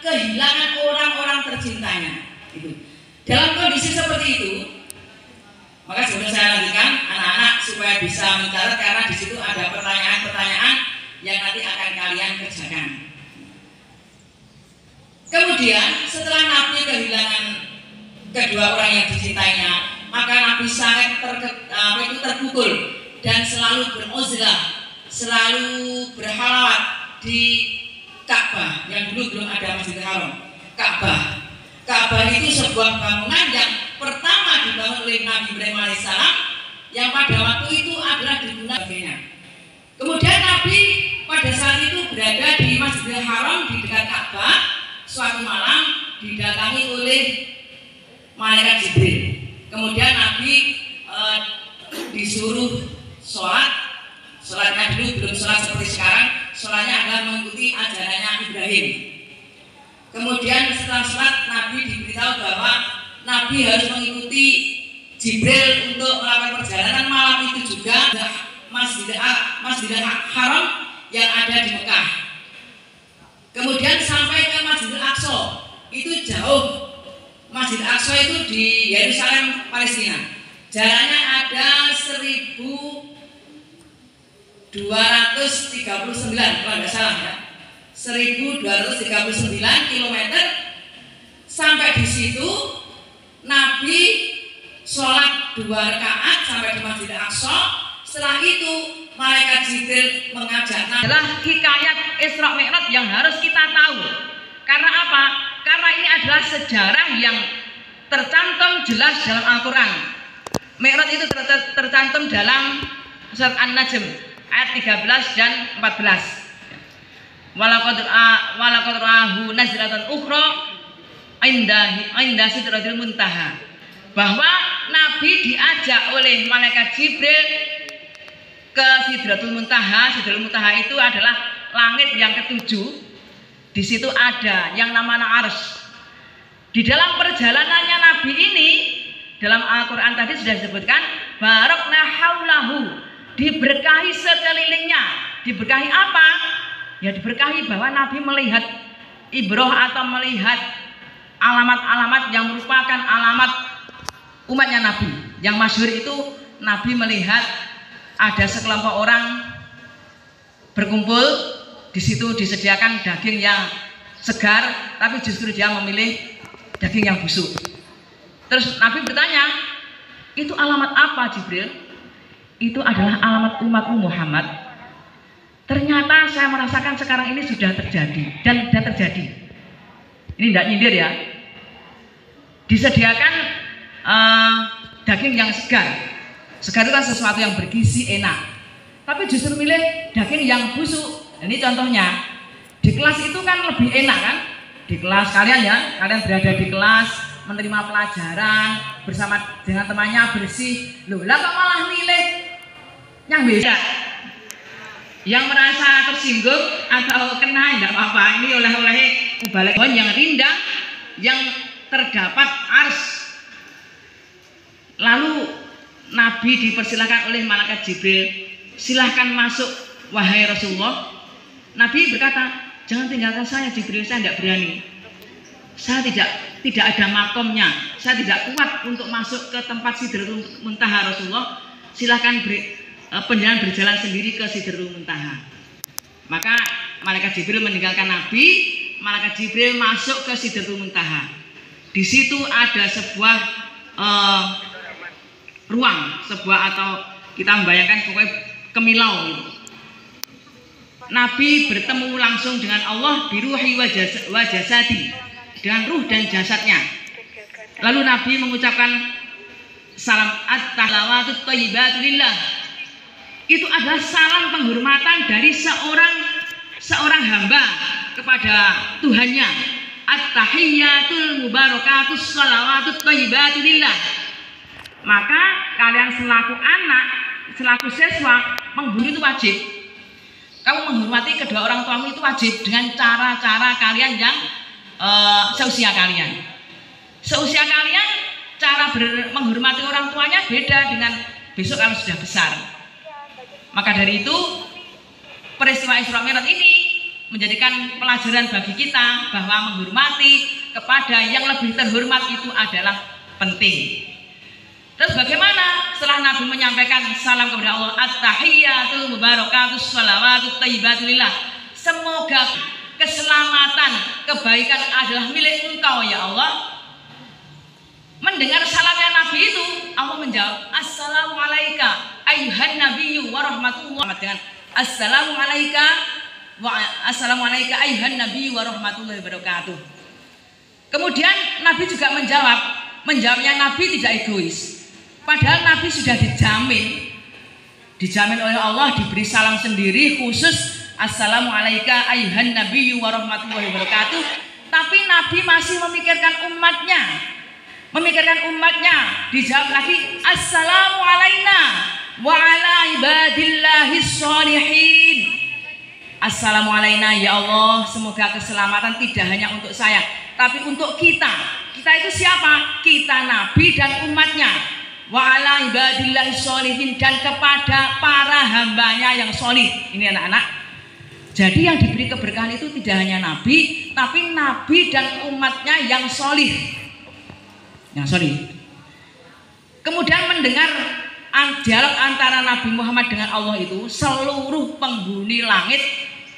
kehilangan orang-orang tercintanya. Dalam kondisi seperti itu, maka sebelum saya lanjutkan, anak-anak supaya bisa mencatat, karena di situ ada pertanyaan-pertanyaan yang nanti akan kalian kerjakan. Kemudian setelah Nabi kehilangan kedua orang yang dicintainya, maka Nabi sangat terpukul dan selalu beruzlah, selalu berhalawat di Ka'bah yang dulu belum ada Masjidil Haram. Ka'bah itu sebuah bangunan yang pertama dibangun oleh Nabi Ibrahim alaihissalam, yang pada waktu itu adalah digunakan. Kemudian Nabi pada saat itu berada di Masjidil Haram di dekat Ka'bah. Suatu malam didatangi oleh malaikat Jibril. Kemudian Nabi disuruh sholat dulu belum sholat seperti sekarang, sholatnya adalah mengikuti ajarannya Ibrahim. Kemudian setelah sholat Nabi diberitahu bahwa Nabi harus mengikuti Jibril untuk melakukan perjalanan malam itu juga Masjidil Haram yang ada di Mekah. Kemudian sampai ke Masjidil Aqsa, itu jauh. Masjidil Aqsa itu di Yerusalem, Palestina. Jalannya ada 1239 kalau tidak salah ya. 1239 km. Sampai di situ Nabi sholat 2 rakaat sampai di Masjidil Aqsa. Setelah itu malaikat Jibril mengajak. Adalah hikayat Isra Mi'raj yang harus kita tahu. Karena apa? Karena ini adalah sejarah yang tercantum jelas dalam Al-Quran. Mi'raj itu tercantum dalam surat An-Najm ayat 13 dan 14. Walaqad ra'ahu nazlatan ukhra inda sidratil muntaha. Bahwa Nabi diajak oleh malaikat Jibril ke Sidratul Muntaha. Sidratul Muntaha itu adalah langit yang ketujuh. Di situ ada yang namanya Arsy. Di dalam perjalanannya Nabi ini, dalam Al-Quran tadi sudah disebutkan, barakna haulahu, diberkahi sekelilingnya. Diberkahi apa? Ya diberkahi bahwa Nabi melihat ibroh atau melihat alamat-alamat yang merupakan alamat umatnya Nabi. Yang masyhur itu Nabi melihat ada sekelompok orang berkumpul, di situ disediakan daging yang segar, tapi justru dia memilih daging yang busuk. Terus Nabi bertanya, itu alamat apa Jibril? Itu adalah alamat umatmu Muhammad. Ternyata saya merasakan sekarang ini sudah terjadi dan terjadi. Ini tidak nyindir ya. Disediakan daging yang segar. Segar itu kan sesuatu yang bergizi, enak. Tapi justru milih daging yang busuk. Ini contohnya. Di kelas itu kan lebih enak kan? Di kelas kalian ya, kalian berada di kelas, menerima pelajaran bersama dengan temannya bersih. Loh, lah kok malah milih yang beda? Yang merasa tersinggung atau kena tidak apa-apa. Ini oleh-oleh mubalek yang rindang yang terdapat Arsy. Lalu Nabi dipersilakan oleh malaikat Jibril, silahkan masuk wahai Rasulullah. Nabi berkata, jangan tinggalkan saya Jibril, saya tidak berani. Saya tidak ada makomnya, saya tidak kuat untuk masuk ke tempat Sidratul Muntaha Rasulullah. Silahkan penjalan berjalan sendiri ke Sidratul Muntaha. Maka malaikat Jibril meninggalkan Nabi, malaikat Jibril masuk ke Sidratul Muntaha. Di situ ada sebuah ruang, sebuah atau kita membayangkan pokoknya kemilau gitu. Nabi bertemu langsung dengan Allah biruhi wa jasadi, dengan ruh dan jasadnya. Lalu Nabi mengucapkan salam at-talawatut thayyibatulillah. Itu adalah salam penghormatan dari seorang hamba kepada Tuhannya. At-tahiyyatul mubarakatus shalawatut thayyibatulillah. Maka kalian selaku anak, selaku siswa, menghormati itu wajib. Kamu menghormati kedua orang tuamu itu wajib dengan cara-cara kalian yang seusia kalian. Seusia kalian, cara menghormati orang tuanya beda dengan besok kalau sudah besar. Maka dari itu, peristiwa Isra Mi'raj ini menjadikan pelajaran bagi kita bahwa menghormati kepada yang lebih terhormat itu adalah penting. Terus bagaimana setelah Nabi menyampaikan salam kepada Allah, at-tahiyyatul mubarakatus shalawatut thayyibatulillah, semoga keselamatan, kebaikan adalah milik Engkau ya Allah. Mendengar salamnya Nabi itu, Allah menjawab, assalamualaikum ayyuhan nabiyyu wa rahmatullahi dengan assalamualaikum ayyuhan nabiyyu wa rahmatullahi wabarakatuh. Kemudian Nabi juga menjawabnya Nabi tidak egois. Padahal Nabi sudah dijamin oleh Allah, diberi salam sendiri khusus assalamualaikum ayyuhan nabiyyu wa rahmatullahi wabarakatuh. Tapi Nabi masih memikirkan umatnya. Dijawab lagi assalamu alaina wa ala ibadillahis sholihin. Assalamualaikum ya Allah, semoga keselamatan tidak hanya untuk saya, tapi untuk kita. Kita itu siapa? Kita Nabi dan umatnya. Wa ala ibadillahi sholihin, dan kepada para hambanya yang solih. Ini anak-anak. Jadi yang diberi keberkahan itu tidak hanya Nabi, tapi Nabi dan umatnya yang solih. Yang solih. Kemudian mendengar dialog antara Nabi Muhammad dengan Allah itu, seluruh penghuni langit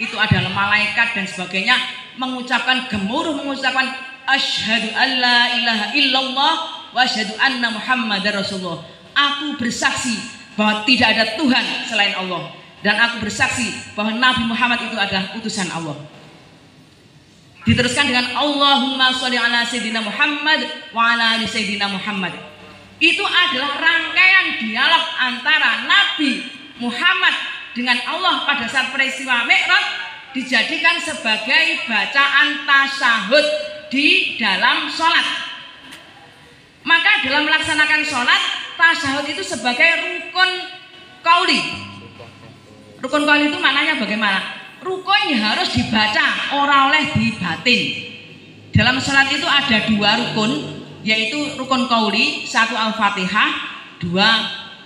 itu adalah malaikat dan sebagainya mengucapkan gemuruh, mengucapkan asyhadu alla ilaha illallah wa asyhadu anna muhammadar rasulullah. Aku bersaksi bahwa tidak ada Tuhan selain Allah, dan aku bersaksi bahwa Nabi Muhammad itu adalah utusan Allah. Diteruskan dengan Allahumma sholli ala sayyidina Muhammad wa ala ali sayyidina Muhammad. Itu adalah rangkaian dialog antara Nabi Muhammad dengan Allah pada saat peristiwa Mi'raj, dijadikan sebagai bacaan tasyahud di dalam sholat. Maka dalam melaksanakan sholat, tasyahud itu sebagai rukun qauli. Rukun qauli itu maknanya bagaimana? Rukunnya harus dibaca, ora oleh dibatin. Dalam sholat itu ada dua rukun, yaitu rukun qauli, satu al-fatihah, dua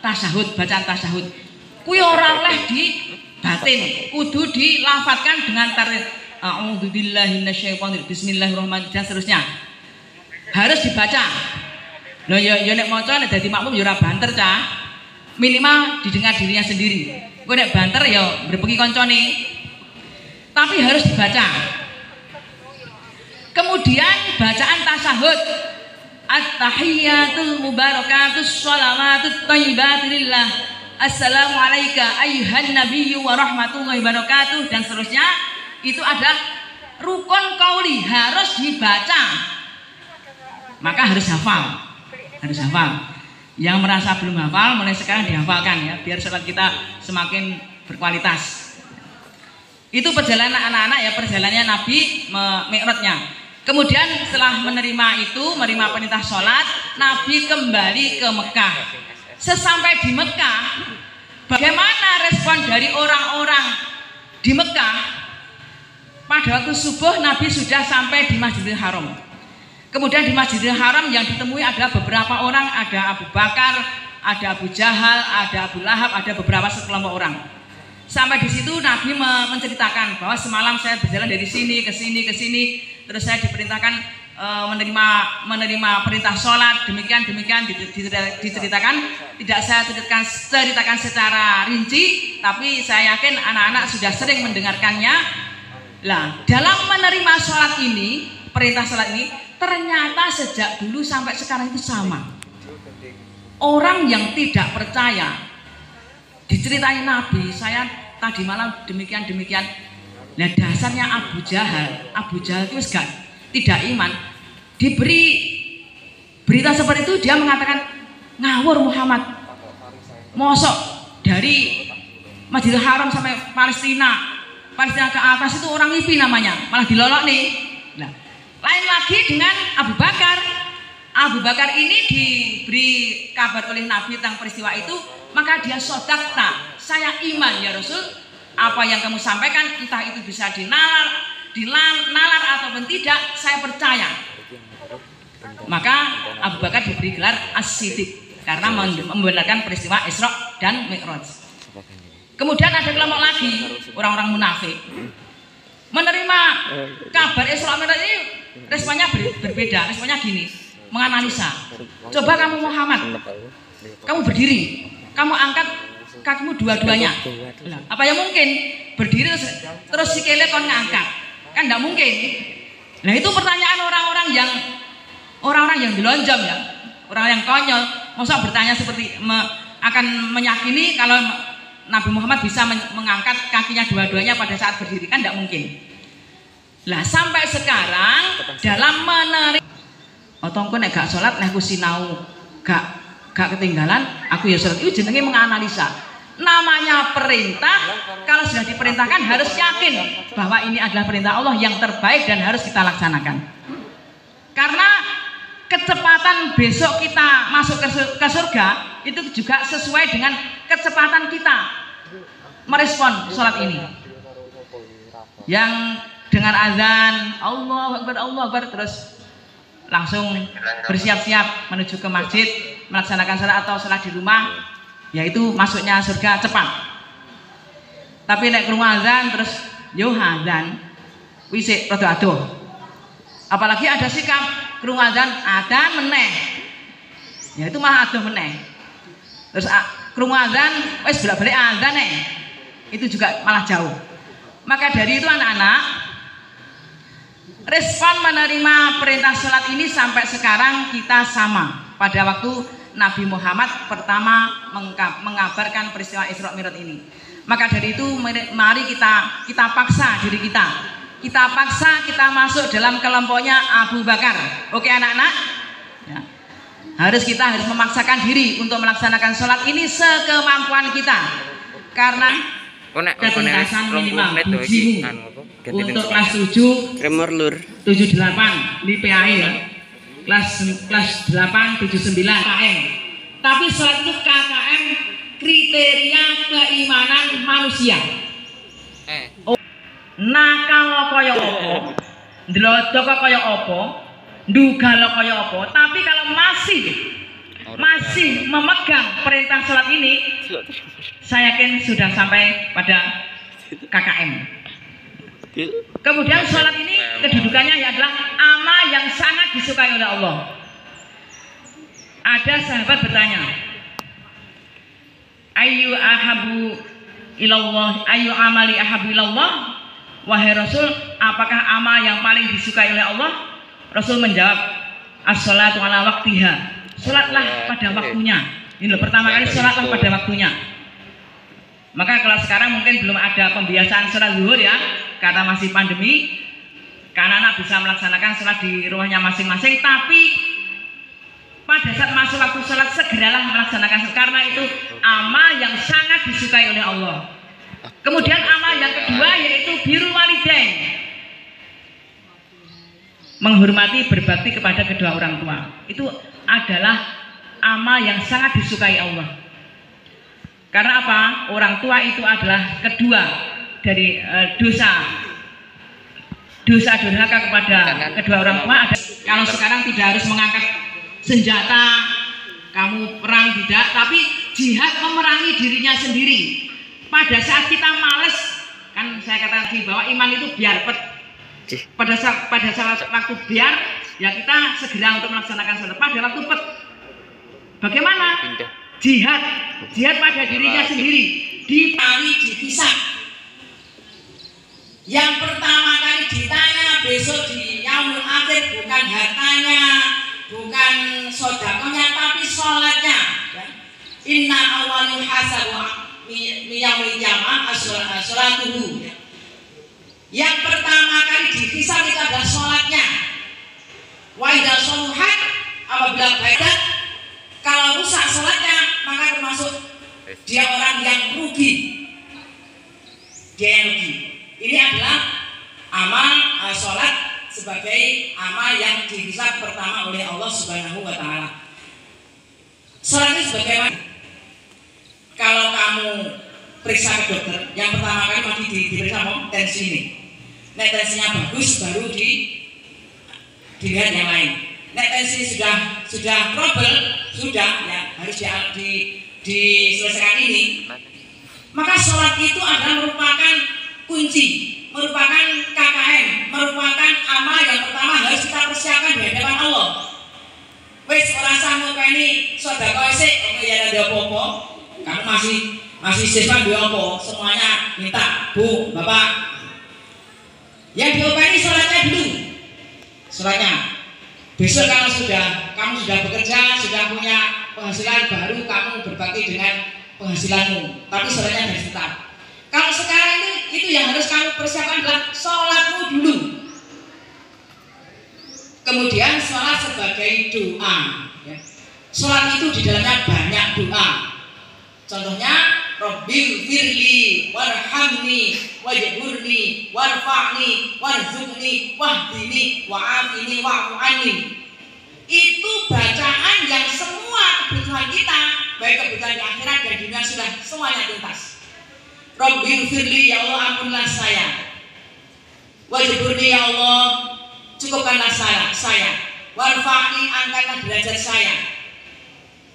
tasyahud, bacaan tasyahud. Kuwi ora oleh di batin, kudu dilafatkan dengan tarikh a'udzubillahi minasyaitonir bismillahirrahmanirrahim dan seterusnya. Harus dibaca. Loh ya nek maca nek dadi makmum ya ora banter cah. Minimal didengar dirinya sendiri. Kowe nek banter ya mbrebeki kancane. Tapi harus dibaca. Kemudian bacaan tasyahud. At-tahiyyatul mubarakatus shalawatut thayyibatu lillah. Assalamualaikum ayyuhan nabiyyu wa rahmatullahi wabarakatuh dan seterusnya. Itu adalah rukun qauli, harus dibaca. Maka harus hafal. Harus hafal. Yang merasa belum hafal mulai sekarang dihafalkan ya, biar sholat kita semakin berkualitas. Itu perjalanan anak-anak ya, perjalanannya Nabi Mi'rajnya. Kemudian setelah menerima perintah sholat, Nabi kembali ke Mekah. Sesampai di Mekah, bagaimana respon dari orang-orang di Mekah? Pada waktu subuh Nabi sudah sampai di Masjidil Haram. Kemudian di Masjidil Haram yang ditemui adalah beberapa orang, ada Abu Bakar, ada Abu Jahal, ada Abu Lahab, ada beberapa sekelompok orang. Sampai di situ Nabi menceritakan bahwa semalam saya berjalan dari sini ke sini ke sini, terus saya diperintahkan menerima perintah sholat, demikian diceritakan. Tidak saya ceritakan secara rinci, tapi saya yakin anak-anak sudah sering mendengarkannya. Lah, dalam menerima sholat ini, perintah sholat ini, ternyata sejak dulu sampai sekarang itu sama. Orang yang tidak percaya diceritain Nabi, saya tadi malam demikian. Nah, dasarnya Abu Jahal itu tidak iman. Diberi berita seperti itu, dia mengatakan ngawur Muhammad. Mosok dari Masjidil Haram sampai Palestina ke atas itu orang ngipi namanya, malah dilolok nih. Nah, lain lagi dengan Abu Bakar. Abu Bakar ini diberi kabar oleh Nabi tentang peristiwa itu, maka dia sodakta, saya iman ya Rasul, apa yang kamu sampaikan entah itu bisa dinalar ataupun tidak, saya percaya. Maka Abu Bakar diberi gelar As-Siddiq karena membenarkan peristiwa Isra dan Mi'raj. Kemudian ada kelompok lagi orang-orang munafik menerima kabar Isra Mi'raj ini, responnya berbeda. Responnya gini, menganalisa. Coba kamu Muhammad, kamu berdiri, kamu angkat kakimu dua-duanya. Apa yang mungkin berdiri terus sikile kon ngangkat? Kan tidak mungkin. Nah, itu pertanyaan orang-orang yang dilonjam ya, orang yang konyol. Masa bertanya seperti akan meyakini kalau Nabi Muhammad bisa mengangkat kakinya dua-duanya pada saat berdiri, kan tidak mungkin. Lah sampai sekarang dalam menerima otongku nek gak sholat nek aku sinau gak ketinggalan aku ya sholat, itu jenenge menganalisa. Namanya perintah, kalau sudah diperintahkan harus yakin bahwa ini adalah perintah Allah yang terbaik dan harus kita laksanakan. Karena kecepatan besok kita masuk ke surga itu juga sesuai dengan kecepatan kita merespon sholat ini. yang dengan azan Allahu Akbar terus langsung bersiap-siap menuju ke masjid melaksanakan salat atau salat di rumah, yaitu masuknya surga cepat. Tapi nek krungu azan terus yo azan wis rada adoh. Apalagi ada sikap krungu azan meneh. Ya itu malah adoh meneh. Terus krungu azan wis bolak-balik azan itu juga malah jauh. Maka dari itu anak-anak, respon menerima perintah sholat ini sampai sekarang kita sama. Pada waktu Nabi Muhammad pertama mengabarkan peristiwa Isra Mi'raj ini. Maka dari itu mari kita paksa diri kita. Kita paksa kita masuk dalam kelompoknya Abu Bakar. Oke anak-anak? Ya. Kita harus memaksakan diri untuk melaksanakan sholat ini sekemampuan kita. Karena ketuntasan minimal ujimu untuk kelas 7 78 di PAE ya, kelas 8 79 KM. Tapi sholat itu KKM kriteria keimanan manusia. Nakal kaya apa, ndlodok kaya apa, ndugal kaya apa, tapi kalau masih memegang perintah sholat ini, saya yakin sudah sampai pada KKM. Kemudian sholat ini kedudukannya adalah amal yang sangat disukai oleh Allah. Ada sahabat bertanya, ayu amali ahabu ilallah, wahai Rasul, apakah amal yang paling disukai oleh Allah? Rasul menjawab, as-sholatu ala waktiha, sholatlah pada waktunya. Ini loh, pertama kali sholatlah pada waktunya. Maka kalau sekarang mungkin belum ada pembiasaan sholat zuhur ya, karena masih pandemi, karena anak bisa melaksanakan sholat di rumahnya masing-masing. Tapi pada saat masuk waktu sholat segeralah melaksanakan, karena itu amal yang sangat disukai oleh Allah. Kemudian amal yang kedua yaitu birrul walidain, menghormati berbakti kepada kedua orang tua. Itu adalah amal yang sangat disukai Allah. Karena apa? Orang tua itu adalah kedua dari dosa durhaka kepada kedua orang tua. Kalau sekarang tidak harus mengangkat senjata, kamu perang tidak, tapi jihad memerangi dirinya sendiri. Pada saat kita males, kan saya katakan tadi bahwa iman itu biar pada saat waktu biar, ya kita segera untuk melaksanakan sholat. Pada waktu bagaimana? Jihad pada dirinya sendiri, dihisab. Yang pertama kali ditanya besok di yaumul akhir bukan hartanya, bukan sedekahnya, tapi sholatnya. Inna awwalu hasabu yaumil qiyamah as-sholatuhu. Yang pertama kali dihisab itu adalah sholatnya. Wa idza sholuhat, apabila baik, kalau rusak sholatnya maka termasuk dia orang yang rugi. Dia yang rugi. Ini adalah amal sholat sebagai amal yang dihisab pertama oleh Allah Subhanahu wa Ta'ala. Sholat itu sebagaimana kalau kamu periksa ke dokter, yang pertama kali masih diperiksa tensi ini. Nek tensinya bagus baru dilihat yang lain. Nek tensi sudah trouble, sudah ya harus diselesaikan ini. Maka sholat itu adalah merupakan kunci, merupakan KKM, merupakan amal yang pertama harus kita persiapkan di hadapan Allah. Wes orang sanggup ini sedekah sik, ya ada apa-apa. Kamu masih siswa dua apa? Semuanya minta, Bu, Bapak. Yang diopeni sholatnya dulu. Sholatnya. Besok kalau kamu sudah bekerja, sudah punya penghasilan baru, kamu berbakti dengan penghasilanmu. Tapi sholatnya harus tetap. Kalau sekarang itu yang harus kamu persiapkan adalah sholatmu dulu. Kemudian sholat sebagai doa. Ya. Sholat itu di dalamnya banyak doa. Contohnya, Rabbil firli warhamni wajburni warfa'ni warzuqni wahdini wa'afini wa'fu'ani. Itu bacaan yang semua kebutuhan kita, baik kebutuhan di akhirat dan dunia, sudah semuanya tuntas. Rabbil firli, ya Allah ampunilah saya. Wajburni ya Allah, cukupkanlah saya. Warfa'ni, angkatlah derajat saya.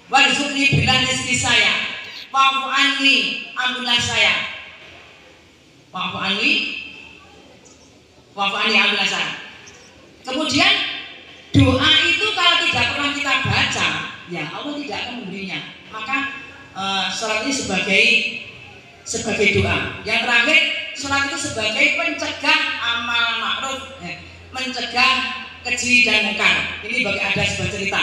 Warzuqni, berilah rezeki saya. Wa'fu anni, ampunilah saya. Wa'fu anni, ampunilah saya. Kemudian doa itu kalau tidak pernah kita baca, ya Allah tidak akan memberinya. Maka sholat ini sebagai doa. Yang terakhir, sholat itu sebagai pencegah amal ma'ruf, mencegah keji dan mungkar. Ini bagi ada sebuah cerita.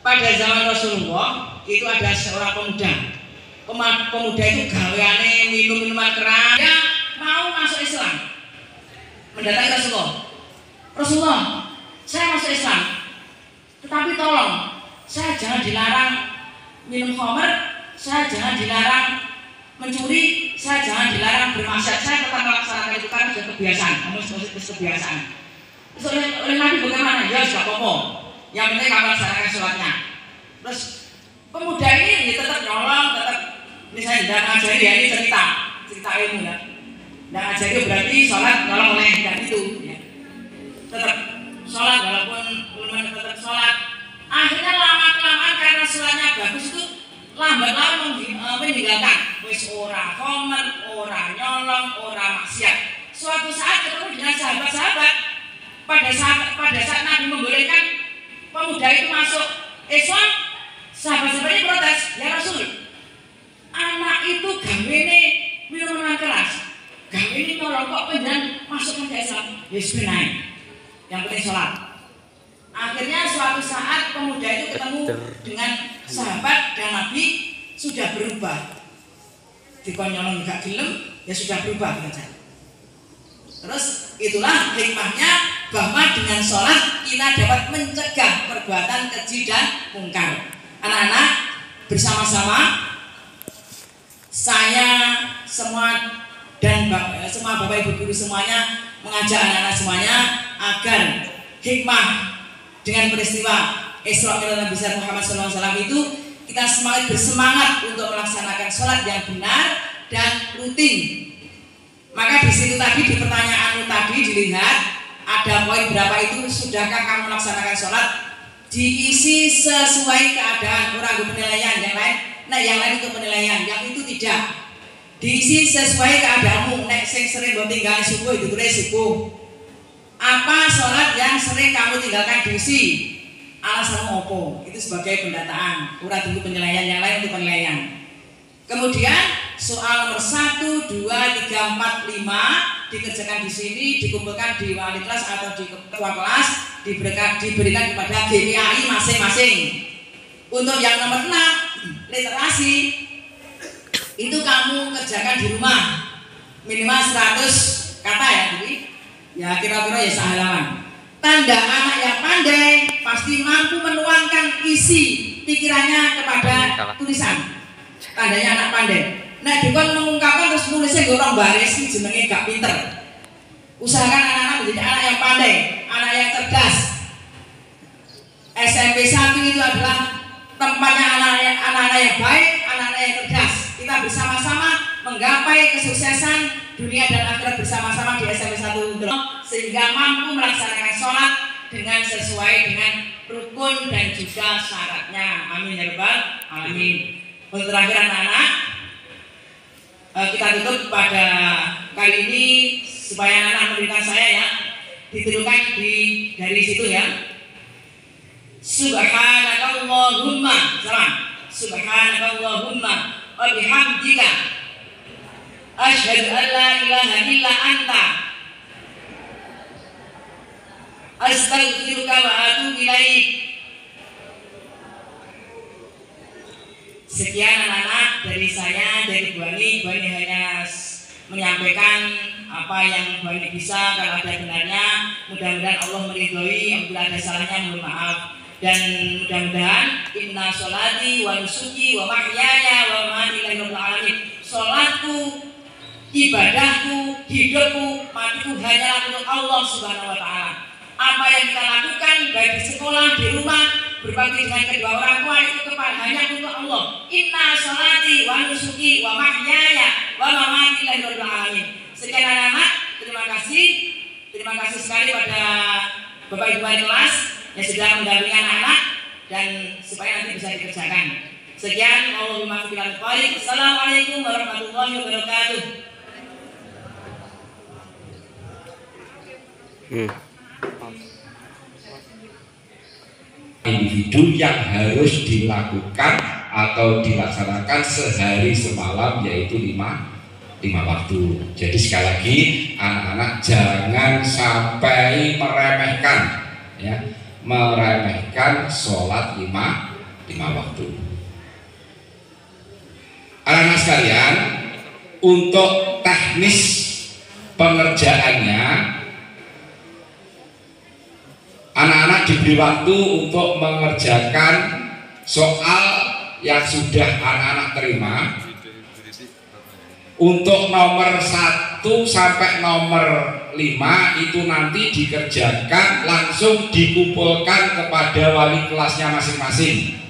Pada zaman Rasulullah itu ada seorang pemuda. Pemuda itu gaweane minum minuman keras. Dia mau masuk Islam, mendatangi Rasulullah, saya masuk Islam, tetapi tolong saya jangan dilarang minum khamr, saya jangan dilarang mencuri, saya jangan dilarang bermaksiat, saya tetap melaksanakan itu karena sudah kebiasaan, kebiasaan. Terus oleh Nabi bagaimana? Ya sudah apa-apa, yang penting kamu laksanakan sholatnya. Terus pemuda ini tetap nyolong, tetap ini saya tidak ngajari ya, ini cerita ilmu ya. Tidak ngajari berarti sholat nyolong oleh dan itu ya. Tetap sholat walaupun belum tetap sholat. Akhirnya lama-kelamaan karena sholatnya bagus itu lambat-lambat meninggalkan. Wis ora khomer, ora nyolong, ora maksiat. Suatu saat ketemu dengan sahabat-sahabat. Pada saat Nabi membolehkan pemuda itu masuk Islam, sahabat-sahabatnya protes, ya Rasul, anak itu gawene minuman keras, gawene nyolong kok pengen masukkan ke Islam. Yes, benar. Yang penting sholat. Akhirnya suatu saat pemuda itu ketemu dengan sahabat dan Nabi sudah berubah. Dikonyolong gak gelem, ya sudah berubah saja. Terus itulah hikmahnya bahwa dengan sholat kita dapat mencegah perbuatan keji dan mungkar. Anak-anak bersama-sama saya semua dan semua bapak ibu guru semuanya mengajak anak-anak semuanya agar hikmah dengan peristiwa Isra Mi'raj Nabi Muhammad SAW itu kita semangat bersemangat untuk melaksanakan sholat yang benar dan rutin. Maka di situ tadi di pertanyaanmu tadi dilihat ada poin berapa itu, sudahkah kamu melaksanakan sholat? Diisi sesuai keadaan, kurang penilaian yang lain. Nah yang lain itu penilaian, yang itu tidak. Diisi sesuai keadaanmu. Nek sing sering mbok tinggal subuh itu tulis subuh. Apa sholat yang sering kamu tinggalkan diisi? Alasanmu opo? Itu sebagai pendataan. Kurang dulu penilaian, yang lain untuk penilaian. Kemudian soal nomor 1, 2, 3, 4, 5 dikerjakan di sini, dikumpulkan di wali kelas atau di ketua kelas, diberikan kepada GPAI masing-masing. Untuk yang nomor 6, literasi, itu kamu kerjakan di rumah minimal 100 kata ya, jadi ya kira-kira ya sehalaman. Tanda anak yang pandai pasti mampu menuangkan isi pikirannya kepada tulisan. Tandanya anak pandai. Nah, dikon mengungkapkan terus nulisnya gorong baris jenenge gak pinter. Usahakan anak-anak menjadi anak yang pandai, anak yang cerdas. SMP 1 itu adalah tempatnya anak-anak yang baik, anak-anak yang cerdas. Kita bersama-sama menggapai kesuksesan dunia dan akhirat bersama-sama di SMP 1 sehingga mampu melaksanakan sholat dengan sesuai dengan rukun dan juga syaratnya. Amin ya rabbal alamin. Untuk terakhir anak-anak, kita tutup pada kali ini supaya anak-anak memberikan saya ya ditirukan dari situ ya. Subhanakallahumma, salam. Subhanakallahumma wa bihamdika asyhadu an la ilaha illa anta astaghfiruka wa atubu ilaik. Sekian anak-anak dari saya, dari Bu Ani. Bu Ani hanya menyampaikan apa yang Bu Ani bisa. Kalau ada benarnya, mudah-mudahan Allah meridhoi. Apabila ada salahnya, mohon maaf. Dan mudah-mudahan inna sholati wa nusuki wa mahyaya wa mamati lillahi rabbil alamin. Sholatku, ibadahku, hidupku, matiku hanyalah untuk Allah Subhanahu wa taala. Apa yang kita lakukan baik di sekolah, di rumah, berbakti dengan kedua orang tua itu hanya untuk Allah. Inna sholati wa nusuki wa mahyaya wa mamati lillahi rabbil alamin. Sekian anak-anak, terima kasih. terima kasih sekali pada Bapak Ibu wali kelas yang sudah mendampingi anak-anak dan supaya nanti bisa dikerjakan. Sekian, Assalamualaikum warahmatullahi wabarakatuh. Individu yang harus dilakukan atau dilaksanakan sehari semalam, yaitu 5 waktu. Jadi sekali lagi anak-anak jangan sampai meremehkan sholat 5 waktu. Anak-anak sekalian, untuk teknis pengerjaannya, anak-anak diberi waktu untuk mengerjakan soal yang sudah anak-anak terima. Untuk nomor 1 sampai nomor 5 itu nanti dikerjakan langsung dikumpulkan kepada wali kelasnya masing-masing.